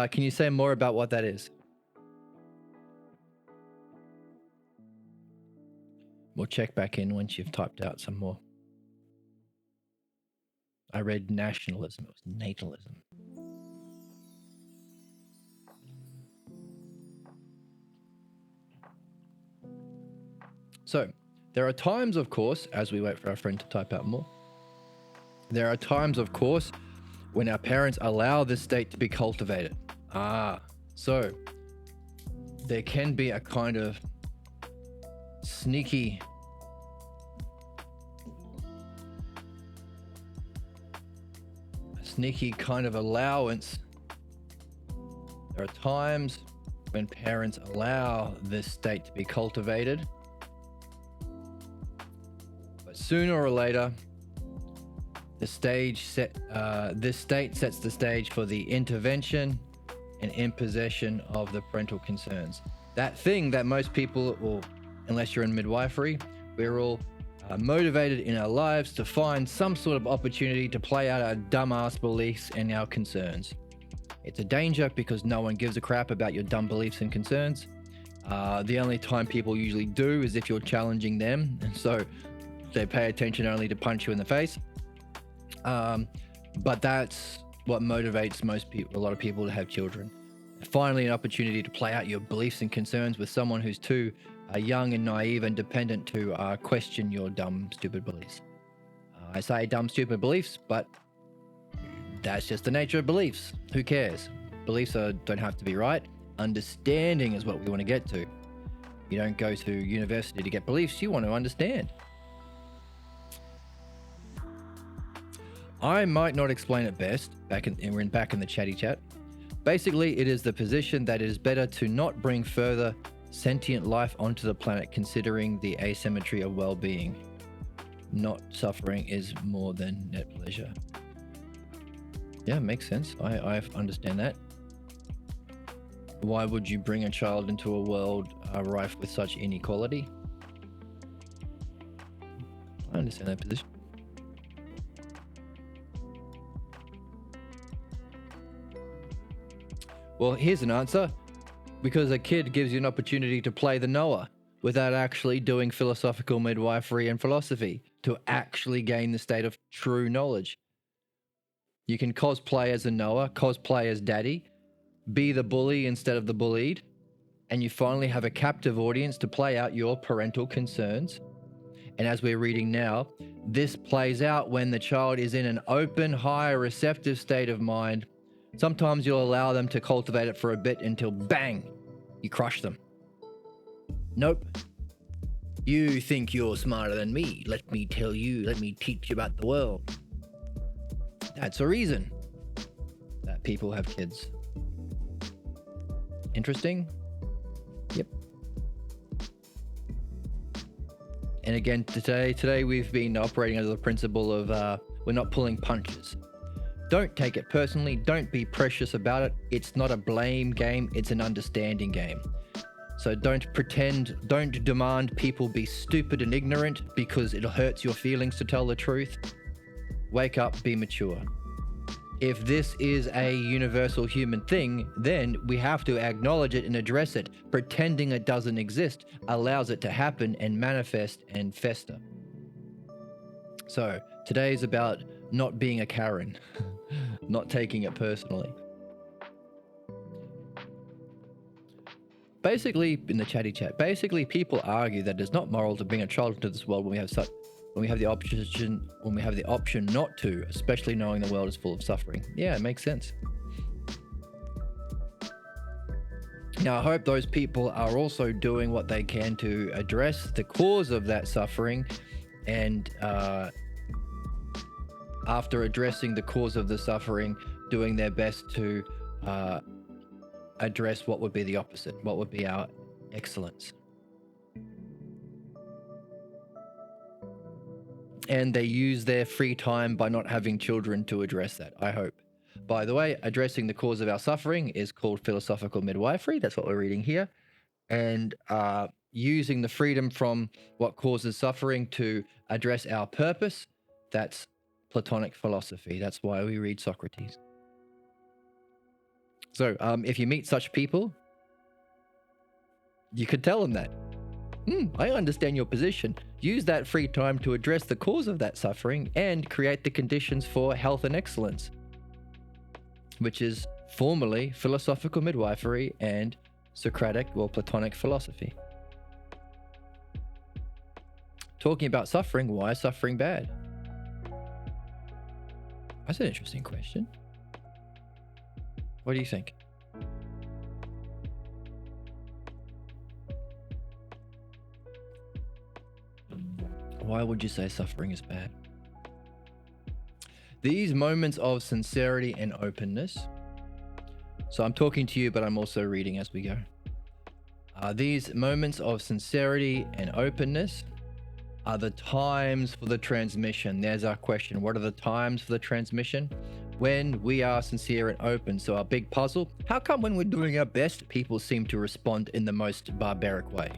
Can you say more about what that is? We'll check back in once you've typed out some more. I read nationalism. It was natalism. So, there are times, of course, as we wait for our friend to type out more, there are times, of course, when our parents allow this state to be cultivated. So there can be a kind of sneaky kind of allowance. There are times when parents allow this state to be cultivated, but sooner or later, This state sets the stage for the intervention and imposition of the parental concerns. That thing that most people, or unless you're in midwifery, we're all motivated in our lives to find some sort of opportunity to play out our dumbass beliefs and our concerns. It's a danger because no one gives a crap about your dumb beliefs and concerns. The only time people usually do is if you're challenging them, and so they pay attention only to punch you in the face. But that's what motivates a lot of people to have children. Finally, an opportunity to play out your beliefs and concerns with someone who's too young and naive and dependent to question your dumb, stupid beliefs. I say dumb, stupid beliefs, but that's just the nature of beliefs. Who cares? Beliefs don't have to be right. Understanding is what we want to get to. You don't go to university to get beliefs, you want to understand. I might not explain it best. We're back in the chatty chat. Basically, it is the position that it is better to not bring further sentient life onto the planet, considering the asymmetry of well-being. Not suffering is more than net pleasure. Yeah, makes sense. I understand that. Why would you bring a child into a world rife with such inequality? I understand that position. Well, here's an answer. Because a kid gives you an opportunity to play the knower without actually doing philosophical midwifery and philosophy to actually gain the state of true knowledge. You can cosplay as a knower, cosplay as daddy, be the bully instead of the bullied, and you finally have a captive audience to play out your parental concerns. And as we're reading now, this plays out when the child is in an open, high, receptive state of mind. Sometimes you'll allow them to cultivate it for a bit until bang, you crush them. Nope. You think you're smarter than me. Let me teach you about the world. That's a reason that people have kids. Interesting? Yep. And again, today we've been operating under the principle of we're not pulling punches. Don't take it personally. Don't be precious about it. It's not a blame game. It's an understanding game. So don't demand people be stupid and ignorant because it hurts your feelings to tell the truth. Wake up, be mature. If this is a universal human thing, then we have to acknowledge it and address it. Pretending it doesn't exist allows it to happen and manifest and fester. So today's about not being a Karen, not taking it personally. Basically, in the chatty chat, people argue that it's not moral to bring a child into this world when we have the option not to, especially knowing the world is full of suffering. Yeah, it makes sense. Now, I hope those people are also doing what they can to address the cause of that suffering, and after addressing the cause of the suffering, doing their best to address what would be the opposite, what would be our excellence. And they use their free time by not having children to address that, I hope. By the way, addressing the cause of our suffering is called philosophical midwifery. That's what we're reading here. And using the freedom from what causes suffering to address our purpose, that's Platonic philosophy. That's why we read Socrates. So if you meet such people, you could tell them that. I understand your position. Use that free time to address the cause of that suffering and create the conditions for health and excellence, which is formerly philosophical midwifery and Socratic or Platonic philosophy. Talking about suffering, why is suffering bad? That's an interesting question. What do you think? Why would you say suffering is bad? These moments of sincerity and openness. So I'm talking to you, but I'm also reading as we go. These moments of sincerity and openness are the times for the transmission. There's our question. What are the times for the transmission? When we are sincere and open. So our big puzzle, how come when we're doing our best, people seem to respond in the most barbaric way?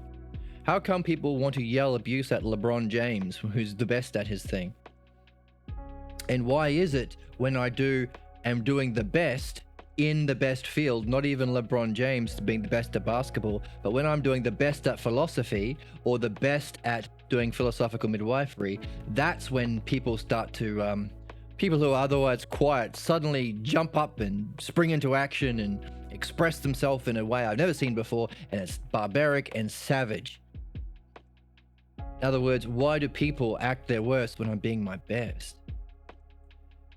How come people want to yell abuse at LeBron James, who's the best at his thing? And why is it when am doing the best in the best field, not even LeBron James being the best at basketball, but when I'm doing the best at philosophy or the best at doing philosophical midwifery, that's when people start to, people who are otherwise quiet suddenly jump up and spring into action and express themselves in a way I've never seen before, and it's barbaric and savage. In other words, why do people act their worst when I'm being my best?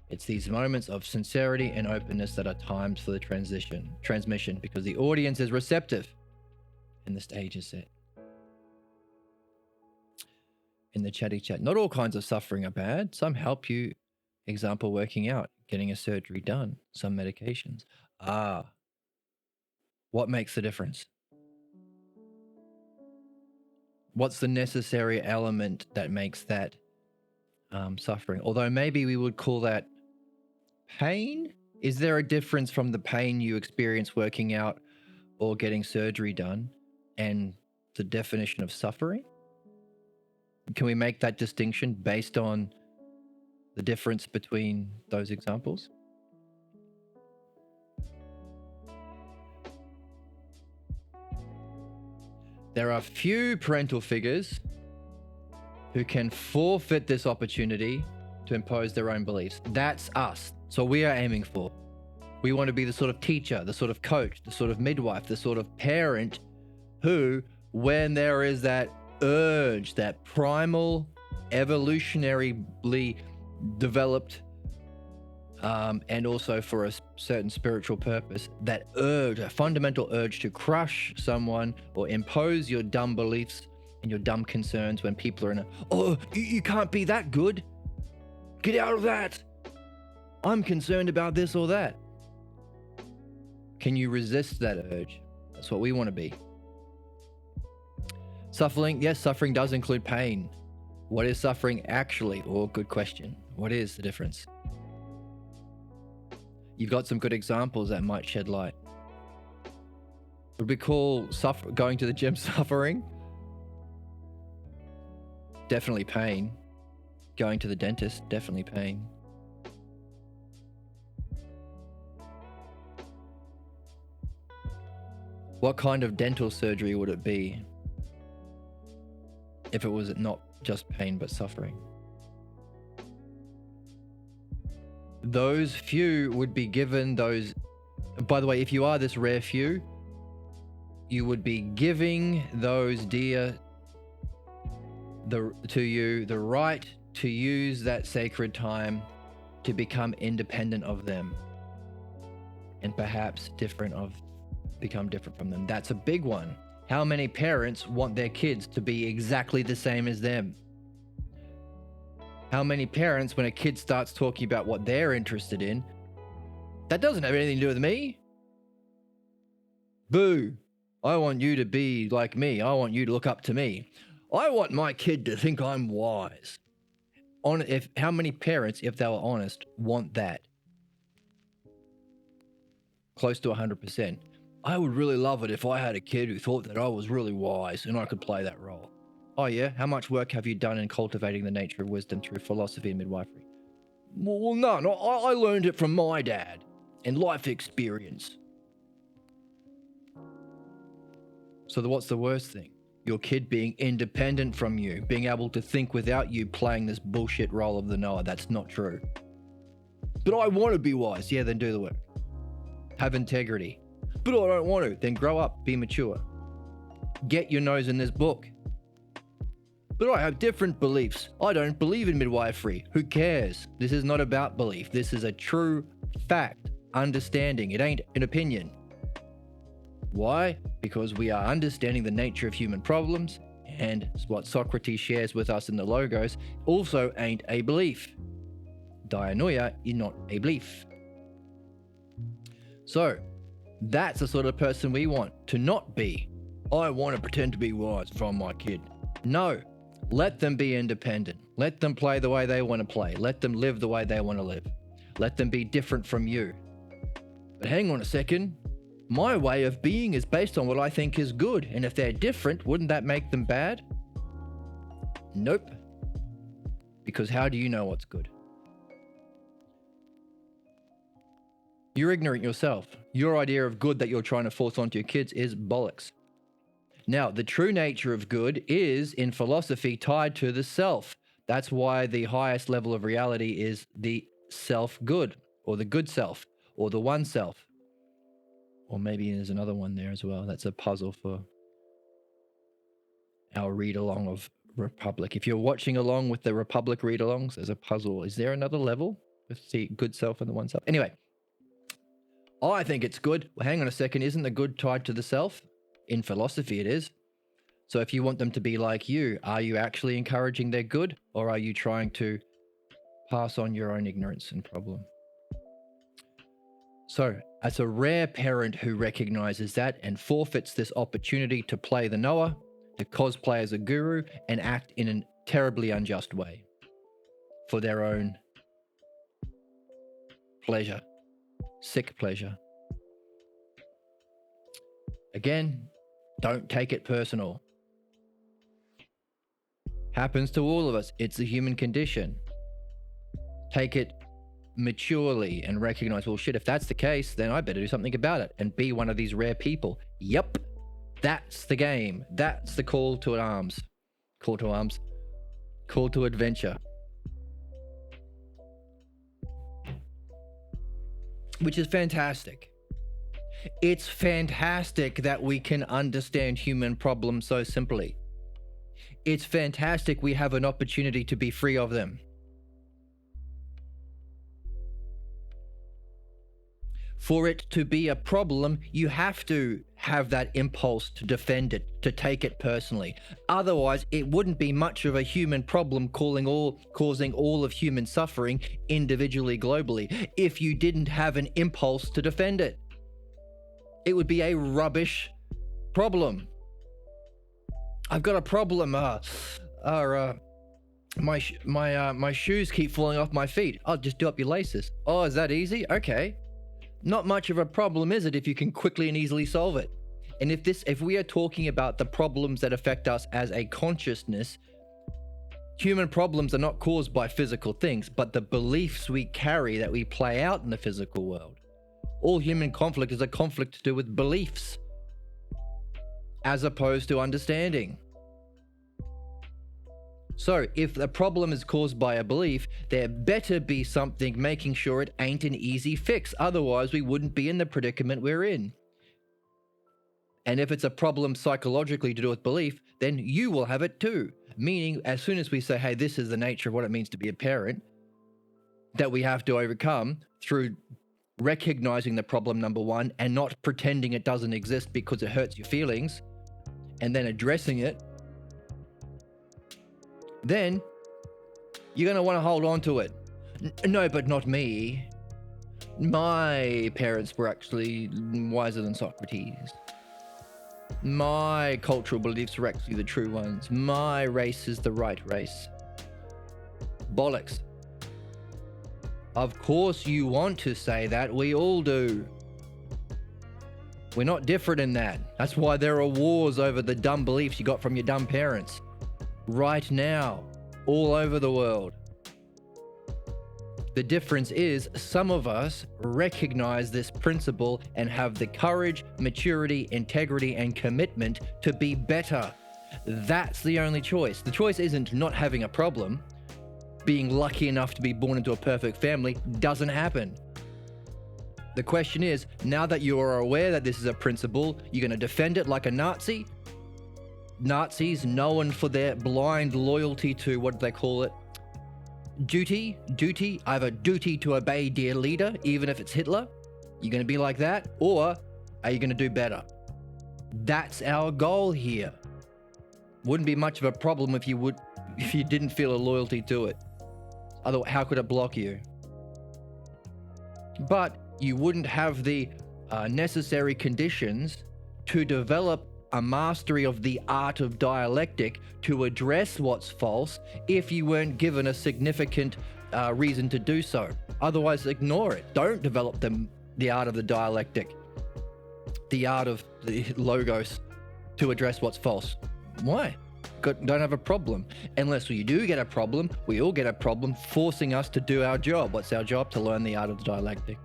It's these moments of sincerity and openness that are times for the transmission, because the audience is receptive and the stage is set. In the chatty chat, not all kinds of suffering are bad. Some help you. Example, working out, getting a surgery done, some medications. What makes the difference? What's the necessary element that makes that suffering? Although maybe we would call that pain. Is there a difference from the pain you experience working out or getting surgery done and the definition of suffering? Can we make that distinction based on the difference between those examples? There are few parental figures who can forfeit this opportunity to impose their own beliefs. That's us. So we are aiming for. We want to be the sort of teacher, the sort of coach, the sort of midwife, the sort of parent who, when there is that urge, that primal, evolutionarily developed, and also for a certain spiritual purpose, that urge, a fundamental urge to crush someone or impose your dumb beliefs and your dumb concerns when people are in you can't be that good. Get out of that. I'm concerned about this or that. Can you resist that urge? That's what we want to be. Suffering, yes, suffering does include pain. What is suffering actually? Good question. What is the difference? You've got some good examples that might shed light. Would we call going to the gym suffering? Definitely pain. Going to the dentist, definitely pain. What kind of dental surgery would it be if it was not just pain but suffering? Those few would be given those. By the way, if you are this rare few, you would be giving those dear to you the right to use that sacred time to become independent of them and perhaps become different from them. That's a big one. How many parents want their kids to be exactly the same as them? How many parents, when a kid starts talking about what they're interested in, that doesn't have anything to do with me. Boo. I want you to be like me. I want you to look up to me. I want my kid to think I'm wise. How many parents, if they were honest, want that? Close to 100%. I would really love it if I had a kid who thought that I was really wise and I could play that role. Oh yeah? How much work have you done in cultivating the nature of wisdom through philosophy and midwifery? Well, none. I learned it from my dad and life experience. So what's the worst thing? Your kid being independent from you, being able to think without you playing this bullshit role of the knower. That's not true. But I want to be wise. Yeah, then do the work. Have integrity. But I don't want to. Then grow up, be mature. Get your nose in this book. But I have different beliefs. I don't believe in midwifery. Who cares? This is not about belief. This is a true fact, understanding. It ain't an opinion. Why? Because we are understanding the nature of human problems, and what Socrates shares with us in the Logos also ain't a belief. Dianoia is not a belief. So, that's the sort of person we want to not be. I want to pretend to be wise from my kid. No, Let them be independent. Let them play the way they want to play. Let them live the way they want to live. Let them be different from you. But hang on a second. My way of being is based on what I think is good. And if they're different, wouldn't that make them bad? Nope. Because how do you know what's good? You're ignorant yourself. Your idea of good that you're trying to force onto your kids is bollocks. Now, the true nature of good is, in philosophy, tied to the self. That's why the highest level of reality is the self-good, or the good self, or the one self. Or maybe there's another one there as well. That's a puzzle for our read-along of Republic. If you're watching along with the Republic read-alongs, there's a puzzle. Is there another level with the good self and the one self? Anyway, I think it's good. Well, hang on a second. Isn't the good tied to the self? In philosophy, it is. So if you want them to be like you, are you actually encouraging their good, or are you trying to pass on your own ignorance and problem? So, as a rare parent who recognizes that and forfeits this opportunity to play the knower, to cosplay as a guru, and act in a terribly unjust way for their own pleasure, sick pleasure. Again, don't take it personal. Happens to all of us. It's a human condition. Take it maturely and recognize, well, shit, if that's the case, then I better do something about it and be one of these rare people. Yep, that's the game. That's the call to arms. Call to arms. Call to adventure. Which is fantastic. It's fantastic that we can understand human problems so simply. It's fantastic we have an opportunity to be free of them. For it to be a problem, you have to have that impulse to defend it, to take it personally. Otherwise, it wouldn't be much of a human problem causing all of human suffering individually, globally, if you didn't have an impulse to defend it. It would be a rubbish problem. I've got a problem. My shoes keep falling off my feet. I'll just do up your laces. Oh, is that easy? Okay. Not much of a problem, is it, if you can quickly and easily solve it? And if we are talking about the problems that affect us as a consciousness, human problems are not caused by physical things, but the beliefs we carry that we play out in the physical world. All human conflict is a conflict to do with beliefs, as opposed to understanding. So if the problem is caused by a belief, there better be something making sure it ain't an easy fix. Otherwise, we wouldn't be in the predicament we're in. And if it's a problem psychologically to do with belief, then you will have it too. Meaning, as soon as we say, hey, this is the nature of what it means to be a parent, that we have to overcome through recognizing the problem, number one, and not pretending it doesn't exist because it hurts your feelings, and then addressing it, then you're going to want to hold on to it. No, but not me. My parents were actually wiser than Socrates. My cultural beliefs are actually the true ones. My race is the right race. Bollocks. Of course you want to say that. We all do. We're not different in that. That's why there are wars over the dumb beliefs you got from your dumb parents. Right now, all over the world. The difference is some of us recognize this principle and have the courage, maturity, integrity, and commitment to be better. That's the only choice. The choice isn't not having a problem. Being lucky enough to be born into a perfect family doesn't happen. The question is, now that you are aware that this is a principle, you're going to defend it like a Nazi? Nazis known for their blind loyalty to, what do they call it? Duty. I have a duty to obey dear leader, even if it's Hitler. You're going to be like that? Or are you going to do better? That's our goal here. Wouldn't be much of a problem if you didn't feel a loyalty to it. Otherwise, how could it block you? But you wouldn't have the necessary conditions to develop a mastery of the art of dialectic to address what's false if you weren't given a significant reason to do so. Otherwise, ignore it. Don't develop the art of the dialectic, the art of the logos to address what's false. Why? Don't have a problem. Unless you do get a problem, we all get a problem forcing us to do our job. What's our job? To learn the art of the dialectic,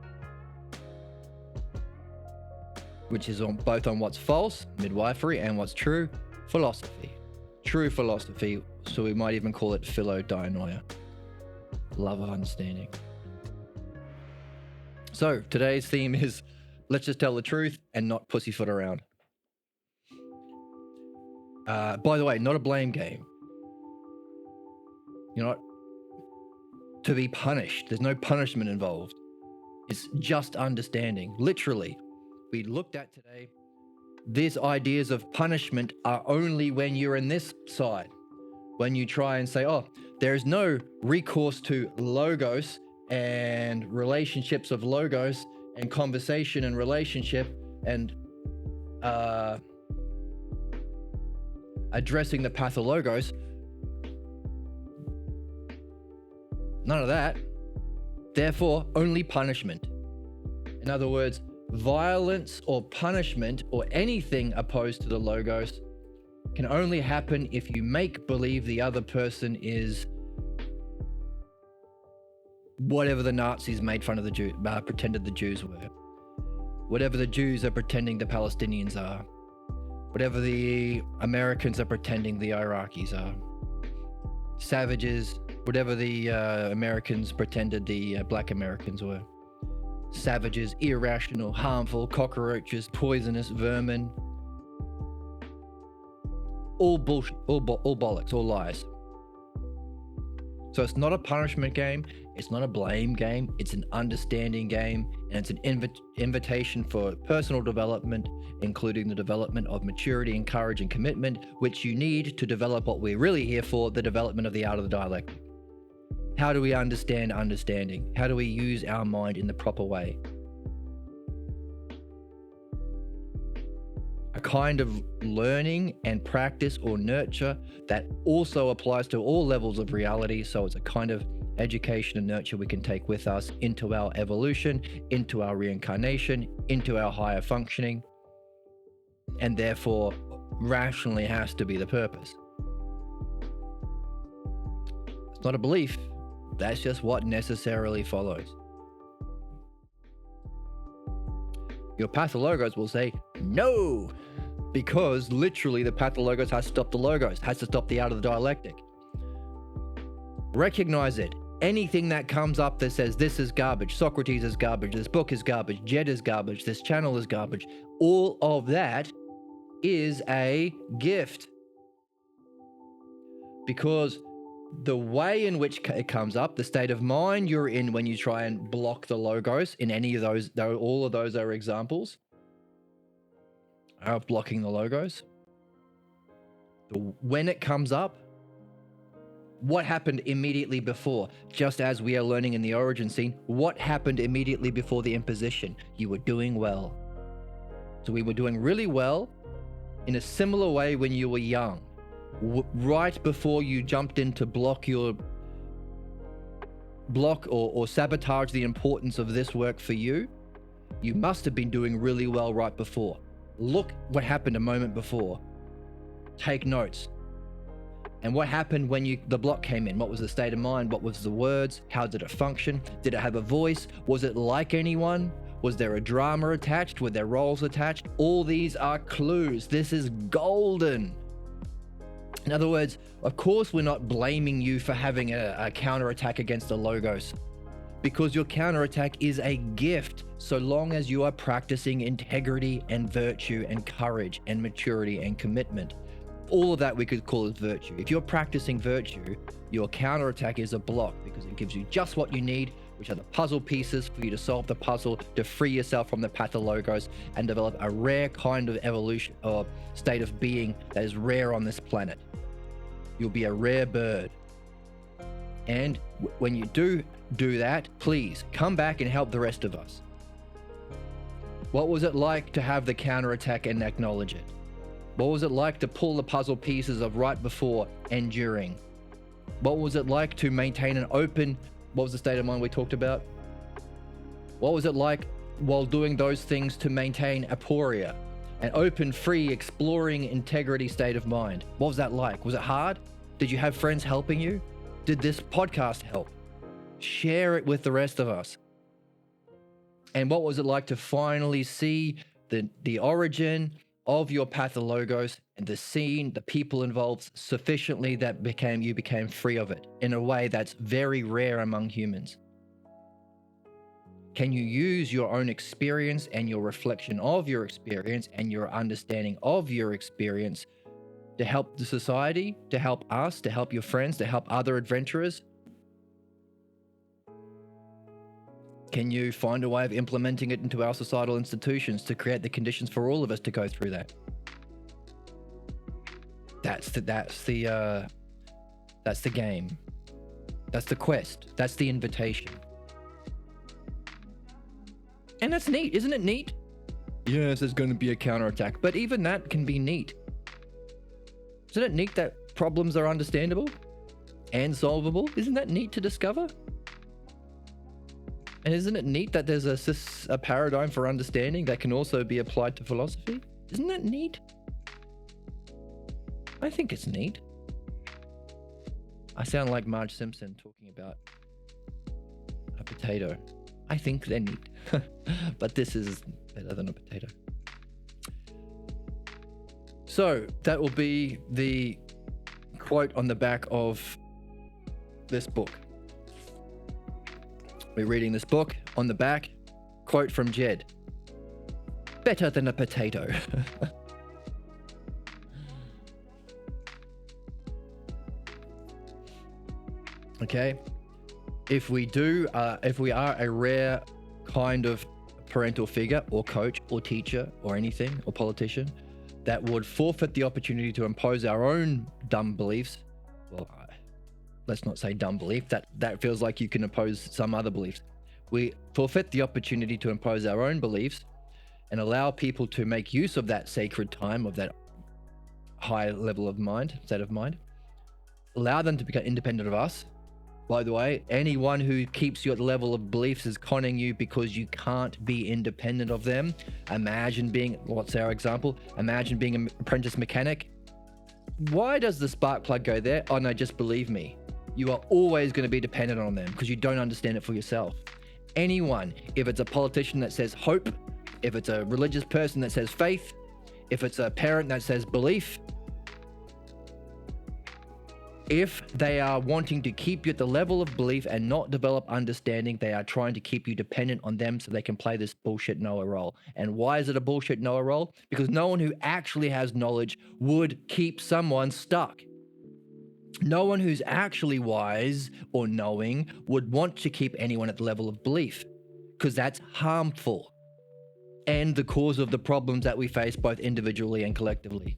which is both on what's false, midwifery, and what's true, philosophy. True philosophy, so we might even call it philodianoia, love of understanding. So today's theme is, let's just tell the truth and not pussyfoot around. By the way, not a blame game. You're not to be punished. There's no punishment involved. It's just understanding. Literally, we looked at today, these ideas of punishment are only when you're in this side. When you try and say, oh, there's no recourse to logos and relationships of logos and conversation and relationship and addressing the pathologos. None of that. Therefore, only punishment. In other words, violence or punishment or anything opposed to the logos can only happen if you make believe the other person is whatever the Nazis made fun of the Jews, pretended the Jews were. Whatever the Jews are pretending the Palestinians are. Whatever the Americans are pretending the Iraqis are. Savages, whatever the Americans pretended the black Americans were. Savages, irrational, harmful, cockroaches, poisonous, vermin. All bullshit, all bollocks, all lies. So it's not a punishment game, it's not a blame game, it's an understanding game, and it's an invitation for personal development, including the development of maturity and courage and commitment, which you need to develop what we're really here for, the development of the art of the dialectic. How do we understand understanding? How do we use our mind in the proper way? A kind of learning and practice or nurture that also applies to all levels of reality. So it's a kind of education and nurture we can take with us into our evolution, into our reincarnation, into our higher functioning, and therefore rationally has to be the purpose. It's not a belief. That's just what necessarily follows. Your pathologos will say, no, because literally the pathologos has to stop the logos, has to stop the art of the dialectic. Recognize it. Anything that comes up that says this is garbage, Socrates is garbage, this book is garbage, Jed is garbage, this channel is garbage, all of that is a gift. Because the way in which it comes up, the state of mind you're in when you try and block the logos in any of those, all of those are examples of blocking the logos. When it comes up, what happened immediately before? Just as we are learning in the origin scene, what happened immediately before the imposition? You were doing well. So we were doing really well in a similar way when you were young. Right before you jumped in to block or sabotage the importance of this work for you, you must have been doing really well right before. Look what happened a moment before. Take notes. And what happened when the block came in? What was the state of mind? What was the words? How did it function? Did it have a voice? Was it like anyone? Was there a drama attached? Were there roles attached? All these are clues. This is golden. In other words, of course, we're not blaming you for having a counterattack against the logos, because your counterattack is a gift so long as you are practicing integrity and virtue and courage and maturity and commitment. All of that we could call as virtue. If you're practicing virtue, your counterattack is a block because it gives you just what you need, which are the puzzle pieces for you to solve the puzzle, to free yourself from the pathologos and develop a rare kind of evolution or state of being that is rare on this planet. You'll be a rare bird. And when you do that, please come back and help the rest of us. What was it like to have the counterattack and acknowledge it? What was it like to pull the puzzle pieces of right before and during? What was it like to maintain an open, what was the state of mind we talked about? What was it like while doing those things to maintain aporia, an open, free, exploring, integrity state of mind? What was that like? Was it hard? Did you have friends helping you? Did this podcast help? Share it with the rest of us. And what was it like to finally see the origin of your pathologos and the scene, the people involved sufficiently that you became free of it in a way that's very rare among humans? Can you use your own experience and your reflection of your experience and your understanding of your experience to help the society, to help us, to help your friends, to help other adventurers? Can you find a way of implementing it into our societal institutions to create the conditions for all of us to go through that? That's the game. That's the quest. That's the invitation. And that's neat, isn't it neat? Yes, there's going to be a counterattack, but even that can be neat. Isn't it neat that problems are understandable and solvable? Isn't that neat to discover? And isn't it neat that there's a paradigm for understanding that can also be applied to philosophy? Isn't that neat? I think it's neat. I sound like Marge Simpson talking about a potato. I think they're neat, but this is better than a potato. So that will be the quote on the back of this book. We're reading this book. On the back, quote from Jed. Better than a potato. Okay. If we are a rare kind of parental figure or coach or teacher or anything or politician that would forfeit the opportunity to impose our own dumb beliefs, well, let's not say dumb belief, that feels like you can impose some other beliefs. We forfeit the opportunity to impose our own beliefs and allow people to make use of that sacred time, of that high level of mind, state of mind. Allow them to become independent of us. By the way, anyone who keeps you at the level of beliefs is conning you because you can't be independent of them. Imagine being, what's our example? Imagine being an apprentice mechanic. Why does the spark plug go there? Oh no, just believe me. You are always going to be dependent on them because you don't understand it for yourself. Anyone, if it's a politician that says hope, if it's a religious person that says faith, if it's a parent that says belief, if they are wanting to keep you at the level of belief and not develop understanding, they are trying to keep you dependent on them so they can play this bullshit Noah role. And why is it a bullshit Noah role? Because no one who actually has knowledge would keep someone stuck. No one who's actually wise or knowing would want to keep anyone at the level of belief, because that's harmful and the cause of the problems that we face both individually and collectively.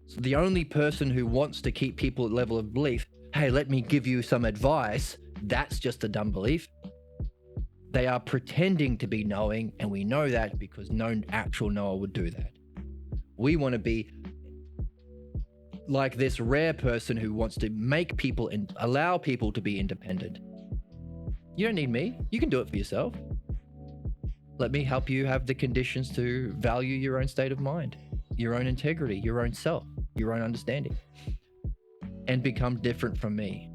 So the only person who wants to keep people at the level of belief, hey, let me give you some advice, that's just a dumb belief. They are pretending to be knowing, and we know that because no actual knower would do that. We want to be like this rare person who wants to make people and allow people to be independent. You don't need me. You can do it for yourself. Let me help you have the conditions to value your own state of mind, your own integrity, your own self, your own understanding, and become different from me.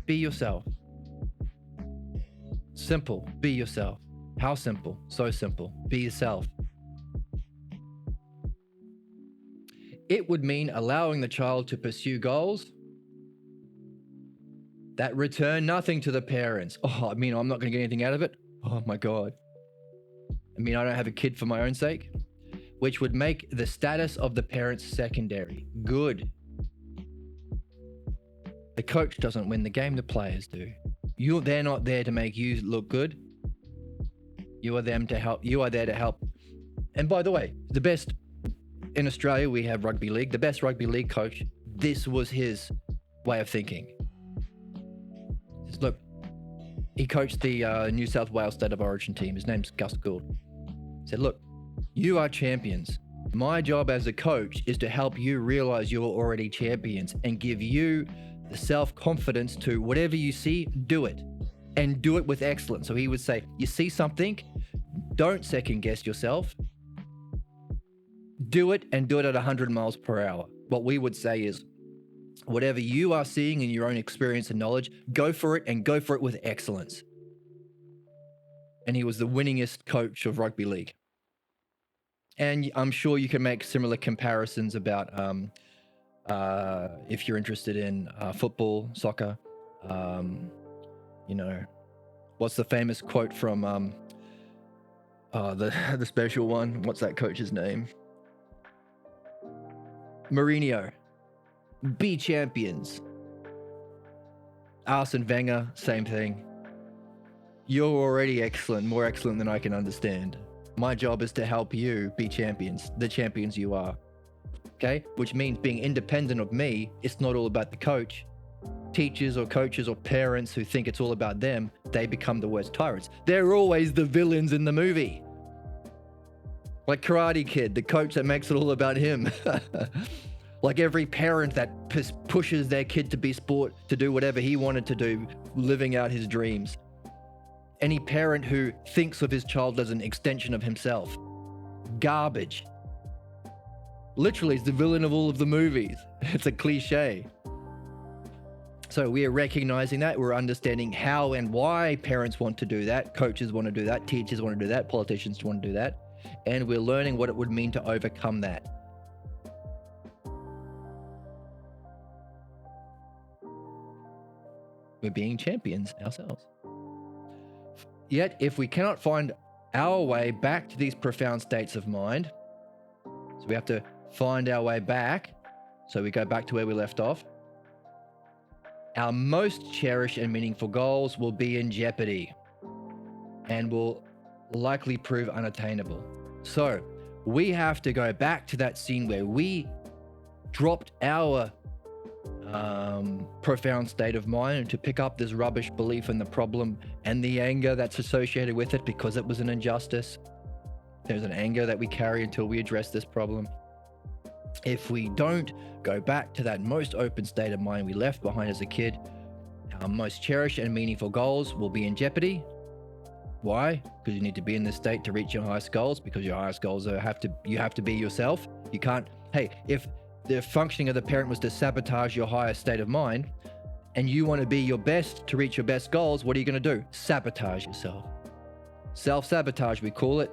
Be yourself. Simple. Be yourself. How simple? So simple. Be yourself. It would mean allowing the child to pursue goals that return nothing to the parents. Oh, I mean, I'm not going to get anything out of it. Oh my God. I mean, I don't have a kid for my own sake, which would make the status of the parents secondary. Good. The coach doesn't win the game, the players do. They're not there to make you look good. You are them to help. You are there to help. And by the way, the best in Australia, we have rugby league. The best rugby league coach, this was his way of thinking. Look, he coached the New South Wales State of Origin team. His name's Gus Gould. He said, look, you are champions. My job as a coach is to help you realize you're already champions and give you the self-confidence to whatever you see, do it. And do it with excellence. So he would say, you see something, don't second guess yourself. Do it and do it at 100 miles per hour. What we would say is, whatever you are seeing in your own experience and knowledge, go for it and go for it with excellence. And he was the winningest coach of rugby league. And I'm sure you can make similar comparisons about if you're interested in football, soccer. What's the famous quote from the special one? What's that coach's name? Mourinho. Be champions. Arsene Wenger, same thing. You're already excellent, more excellent than I can understand. My job is to help you be champions, the champions you are. Okay? Which means being independent of me, it's not all about the coach. Teachers or coaches or parents who think it's all about them, they become the worst tyrants. They're always the villains in the movie. Like Karate Kid, the coach that makes it all about him. Like every parent that pushes their kid to do whatever he wanted to do, living out his dreams. Any parent who thinks of his child as an extension of himself. Garbage. Literally, it's the villain of all of the movies. It's a cliche. So we are recognizing that. We're understanding how and why parents want to do that. Coaches want to do that. Teachers want to do that. Politicians want to do that. And we're learning what it would mean to overcome that. We're being champions ourselves. Yet, if we cannot find our way back to these profound states of mind, so we have to find our way back, so we go back to where we left off, our most cherished and meaningful goals will be in jeopardy and will likely prove unattainable. So we have to go back to that scene where we dropped our profound state of mind and to pick up this rubbish belief in the problem and the anger that's associated with it because it was an injustice. There's an anger that we carry until we address this problem. If we don't go back to that most open state of mind we left behind as a kid, our most cherished and meaningful goals will be in jeopardy. Why? Because you need to be in this state to reach your highest goals, because your highest goals you have to be yourself. You can't, if the functioning of the parent was to sabotage your highest state of mind and you want to be your best to reach your best goals, what are you going to do? Sabotage yourself. Self-sabotage, we call it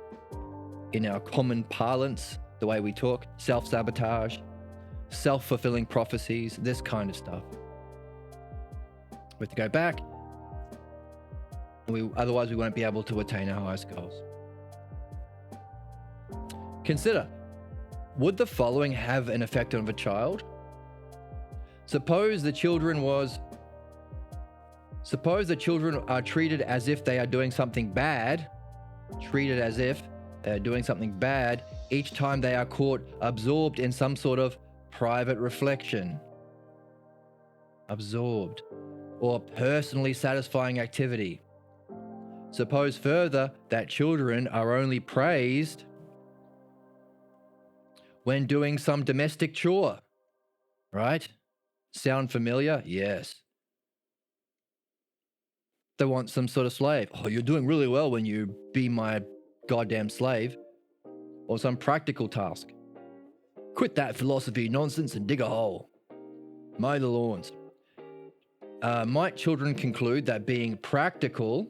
in our common parlance, the way we talk, self-sabotage, self-fulfilling prophecies, this kind of stuff. We have to go back, otherwise we won't be able to attain our highest goals. Consider, would the following have an effect on a child? Suppose the children are treated as if they are doing something bad, each time they are caught absorbed in some sort of private reflection, absorbed, or personally satisfying activity. Suppose further that children are only praised when doing some domestic chore, right? Sound familiar? Yes. They want some sort of slave. Oh, you're doing really well when you be my goddamn slave. Or some practical task. Quit that philosophy nonsense and dig a hole. Mow the lawns. Might children conclude that being practical,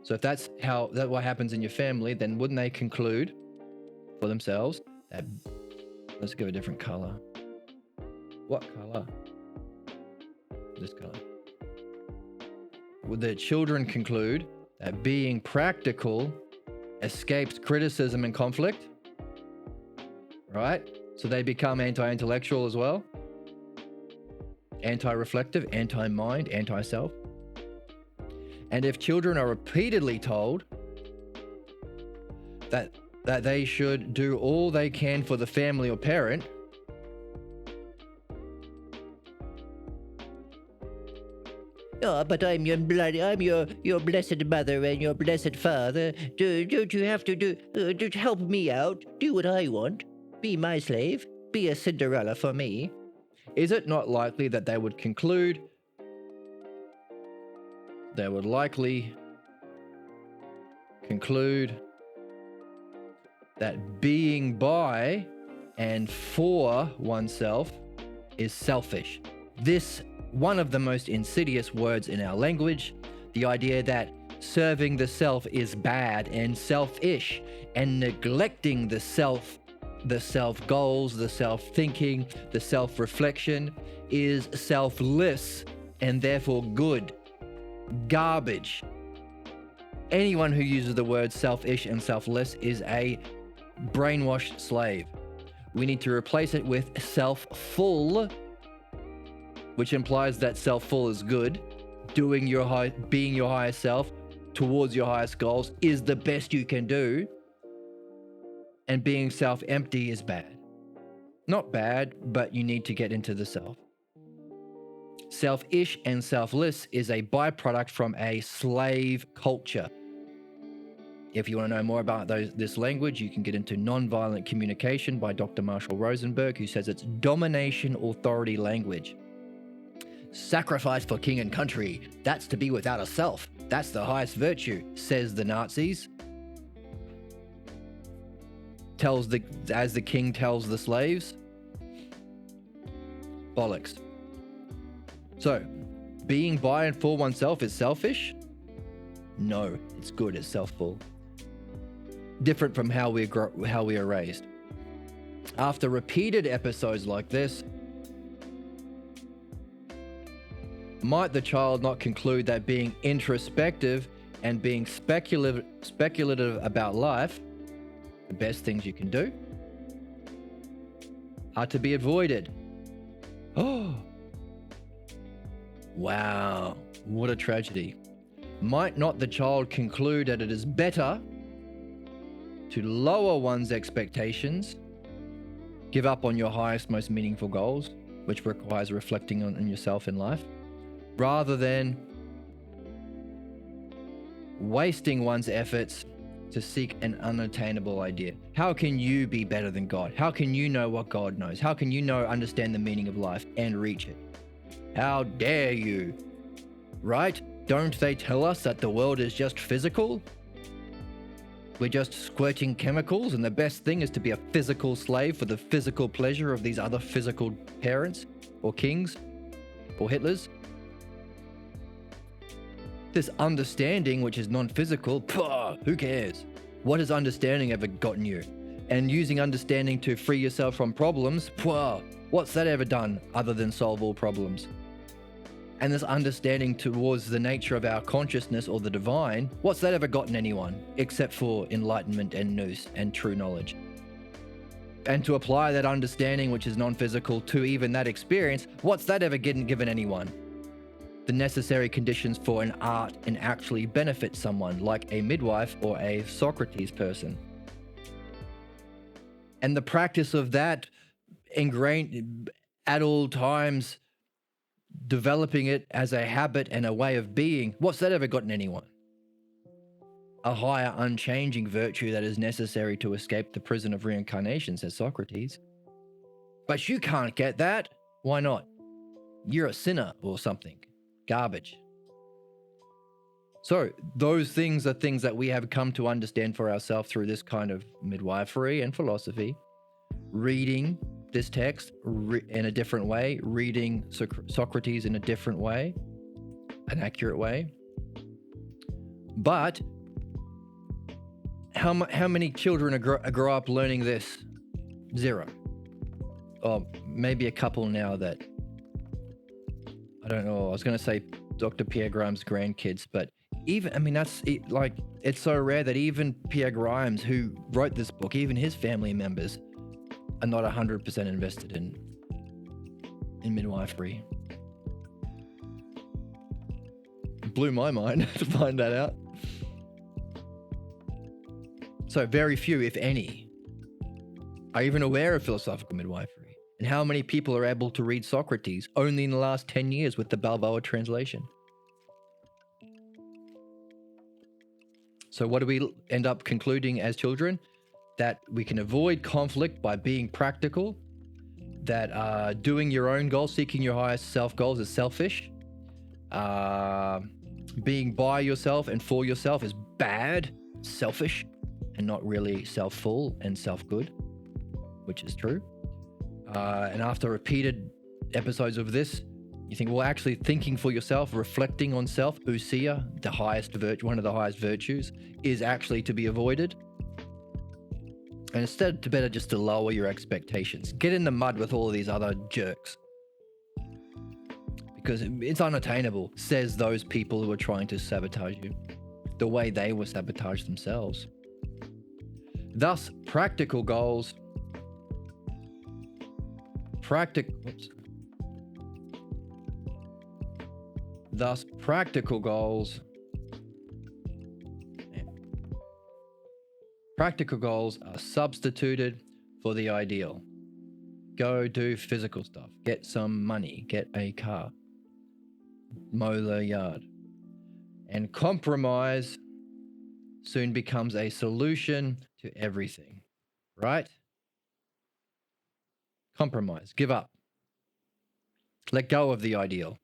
so if that's what happens in your family, then wouldn't they conclude for themselves that, let's give a different color. What color? This color. Would the children conclude that being practical escapes criticism and conflict? Right? So they become anti-intellectual as well? Anti-reflective, anti-mind, anti-self? And if children are repeatedly told that they should do all they can for the family or parent, Oh, but I'm your blessed mother and your blessed father. Don't you have to help me out? Do what I want. Be my slave. Be a Cinderella for me. Is it not likely that they would likely conclude that being by and for oneself is selfish? This, one of the most insidious words in our language, the idea that serving the self is bad and selfish, and neglecting the self goals, the self thinking, the self reflection is selfless and therefore good. Garbage. Anyone who uses the words selfish and selfless is a brainwashed slave. We need to replace it with self-full, which implies that self-full is good. Being your highest self towards your highest goals is the best you can do. And being self-empty is bad. Not bad, but you need to get into the self. Selfish and selfless is a byproduct from a slave culture. If you want to know more about this language, you can get into Nonviolent Communication by Dr. Marshall Rosenberg, who says it's domination authority language. Sacrifice for king and country, that's to be without a self. That's the highest virtue, says the Nazis. As the king tells the slaves. Bollocks. So, being by and for oneself is selfish? No, it's good, it's self-full. Different from how we are raised. After repeated episodes like this, might the child not conclude that being introspective and being speculative about life, the best things you can do, are to be avoided? Oh, wow, what a tragedy. Might not the child conclude that it is better to lower one's expectations, give up on your highest, most meaningful goals, which requires reflecting on yourself in life, rather than wasting one's efforts to seek an unattainable idea? How can you be better than God? How can you know what God knows? How can you understand the meaning of life and reach it? How dare you? Right? Don't they tell us that the world is just physical? We're just squirting chemicals, and the best thing is to be a physical slave for the physical pleasure of these other physical parents or kings or Hitlers? This understanding, which is non-physical, who cares? What has understanding ever gotten you? And using understanding to free yourself from problems, what's that ever done other than solve all problems? And this understanding towards the nature of our consciousness or the divine, what's that ever gotten anyone except for enlightenment and nous and true knowledge? And to apply that understanding, which is non-physical, to even that experience, what's that ever given anyone? The necessary conditions for an art and actually benefit someone, like a midwife or a Socrates person. And the practice of that ingrained at all times, developing it as a habit and a way of being, what's that ever gotten anyone? A higher unchanging virtue that is necessary to escape the prison of reincarnation, says Socrates. But you can't get that. Why not? You're a sinner or something. Garbage. So those things are things that we have come to understand for ourselves through this kind of midwifery and philosophy. Reading this text in a different way, reading Socrates in a different way, an accurate way. But how many children grow up learning this? Zero. Or maybe a couple now that, I don't know, I was going to say Dr. Pierre Grimes' grandkids, but it's so rare that even Pierre Grimes, who wrote this book, even his family members are not 100% invested in midwifery. It blew my mind to find that out. So very few, if any, are even aware of philosophical midwifery. And how many people are able to read Socrates only in the last 10 years with the Balboa translation? So what do we end up concluding as children? That we can avoid conflict by being practical, that doing your own goals, seeking your highest self goals is selfish. Being by yourself and for yourself is bad, selfish, and not really self-full and self-good, which is true. And after repeated episodes of this, you think, well, actually thinking for yourself, reflecting on self, ousia, the highest virtue, one of the highest virtues, is actually to be avoided. And instead, it's better just to lower your expectations. Get in the mud with all of these other jerks. Because it's unattainable, says those people who are trying to sabotage you, the way they were sabotaged themselves. Thus, practical goals. Thus, practical goals. Practical goals are substituted for the ideal. Go do physical stuff. Get some money. Get a car. Mow the yard. And compromise soon becomes a solution to everything. Right? Compromise. Give up. Let go of the ideal.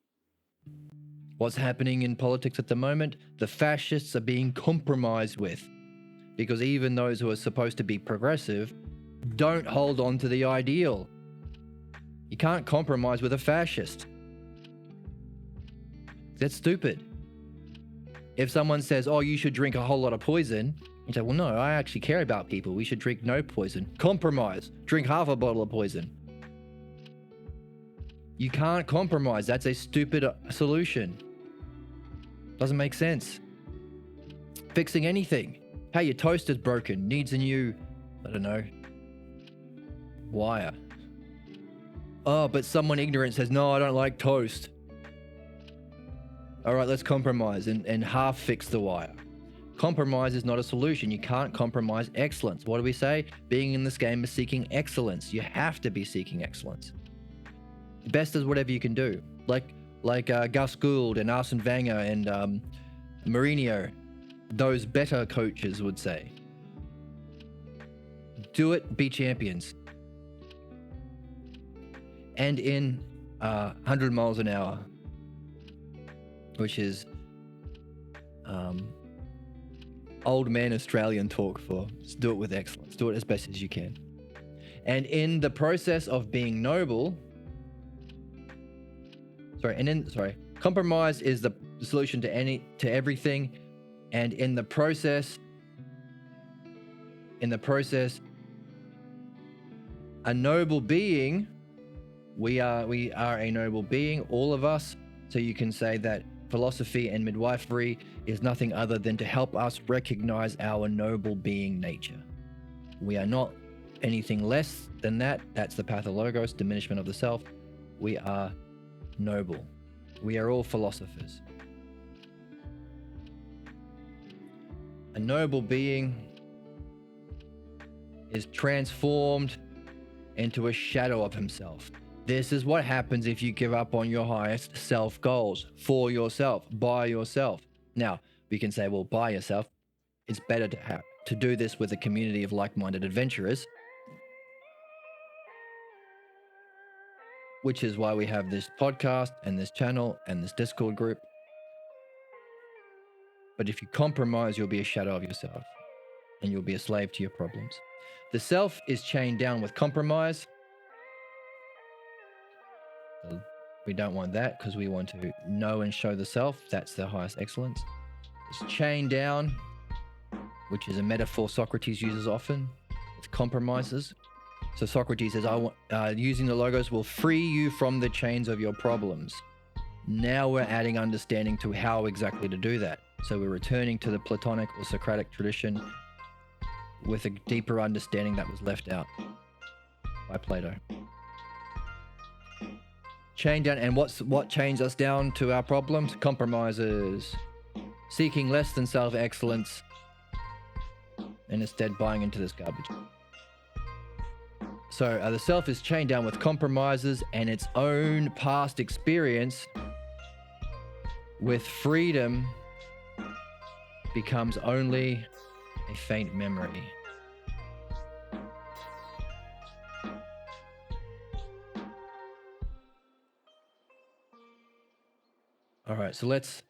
What's happening in politics at the moment? The fascists are being compromised with. Because even those who are supposed to be progressive don't hold on to the ideal. You can't compromise with a fascist. That's stupid. If someone says, oh, you should drink a whole lot of poison, you say, well, no, I actually care about people. We should drink no poison. Compromise. Drink half a bottle of poison. You can't compromise. That's a stupid solution. Doesn't make sense. Fixing anything. Hey, your toaster's broken. Needs a new, I don't know, wire. Oh, but someone ignorant says, no, I don't like toast. All right, let's compromise and half fix the wire. Compromise is not a solution. You can't compromise excellence. What do we say? Being in this game is seeking excellence. You have to be seeking excellence. Best is whatever you can do. Like Gus Gould and Arsene Wenger and Mourinho, those better coaches would say. Do it, be champions. And in 100 miles an hour, which is old man Australian talk for just do it with excellence. Do it as best as you can. And in the process of being noble, compromise is the solution to everything. And in the process, a noble being, we are a noble being, all of us. So you can say that philosophy and midwifery is nothing other than to help us recognize our noble being nature. We are not anything less than that. That's the pathologos, diminishment of the self. We are noble. We are all philosophers. A noble being is transformed into a shadow of himself. This is what happens if you give up on your highest self goals for yourself, by yourself. Now, we can say, well, by yourself, it's better to do this with a community of like-minded adventurers, which is why we have this podcast and this channel and this Discord group. But if you compromise, you'll be a shadow of yourself and you'll be a slave to your problems. The self is chained down with compromise. We don't want that because we want to know and show the self. That's the highest excellence. It's chained down, which is a metaphor Socrates uses often. It's compromises. So Socrates says, using the logos will free you from the chains of your problems. Now we're adding understanding to how exactly to do that. So we're returning to the Platonic or Socratic tradition with a deeper understanding that was left out by Plato. Chain down, and what chains us down to our problems? Compromises, seeking less than self-excellence, and instead buying into this garbage. So the self is chained down with compromises and its own past experience with freedom becomes only a faint memory. All right, so let's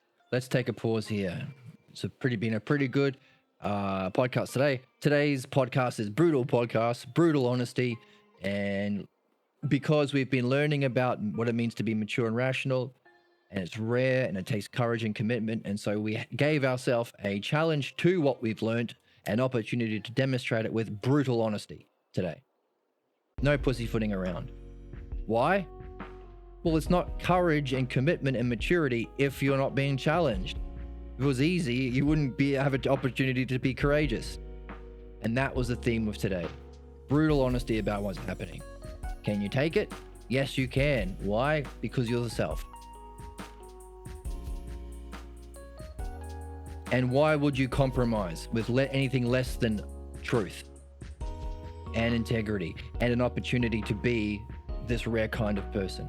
take a pause here. It's been a pretty good podcast today. Today's podcast is brutal podcast, brutal honesty, and because we've been learning about what it means to be mature and rational, and it's rare and it takes courage and commitment, and so we gave ourselves a challenge to what we've learned, an opportunity to demonstrate it with brutal honesty today. No pussyfooting around. Why? Well, it's not courage and commitment and maturity if you're not being challenged. If it was easy, you wouldn't have an opportunity to be courageous. And that was the theme of today. Brutal honesty about what's happening. Can you take it? Yes, you can. Why? Because you're the self. And why would you compromise with anything less than truth and integrity and an opportunity to be this rare kind of person?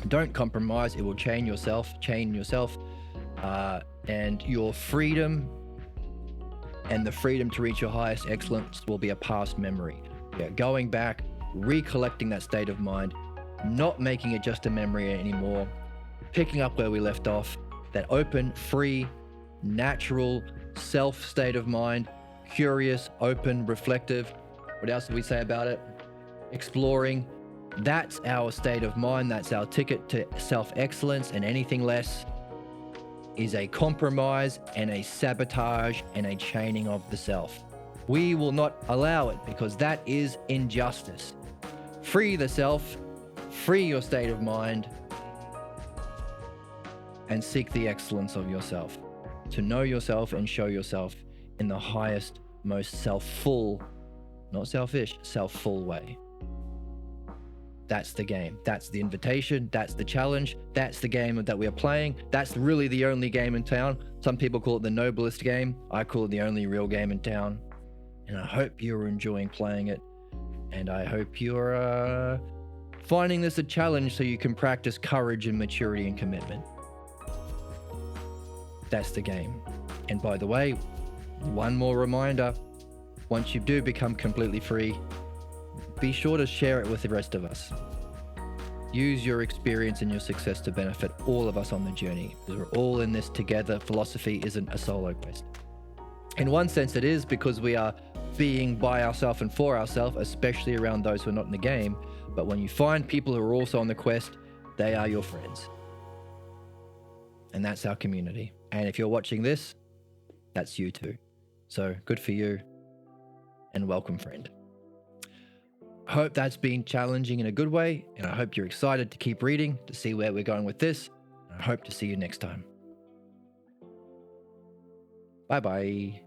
Don't compromise. It will chain yourself, and your freedom and the freedom to reach your highest excellence will be a past memory. Yeah, going back, recollecting that state of mind, not making it just a memory anymore, picking up where we left off, that open, free, natural self state of mind, curious, open, reflective. What else did we say about it? Exploring. That's our state of mind. That's our ticket to self-excellence, and anything less is a compromise and a sabotage and a chaining of the self. We will not allow it because that is injustice. Free the self, free your state of mind, and seek the excellence of yourself. To know yourself and show yourself in the highest, most self-full, not selfish, self-full way. That's the game. That's the invitation. That's the challenge. That's the game that we are playing. That's really the only game in town. Some people call it the noblest game. I call it the only real game in town. And I hope you're enjoying playing it. And I hope you're finding this a challenge so you can practice courage and maturity and commitment. That's the game. And by the way, one more reminder, once you do become completely free, be sure to share it with the rest of us. Use your experience and your success to benefit all of us on the journey. We're all in this together. Philosophy isn't a solo quest. In one sense it is, because we are being by ourselves and for ourselves, especially around those who are not in the game. But when you find people who are also on the quest, they are your friends. And that's our community. And if you're watching this, that's you too. So good for you, and welcome, friend. Hope that's been challenging in a good way, and I hope you're excited to keep reading to see where we're going with this. I hope to see you next time. Bye-bye.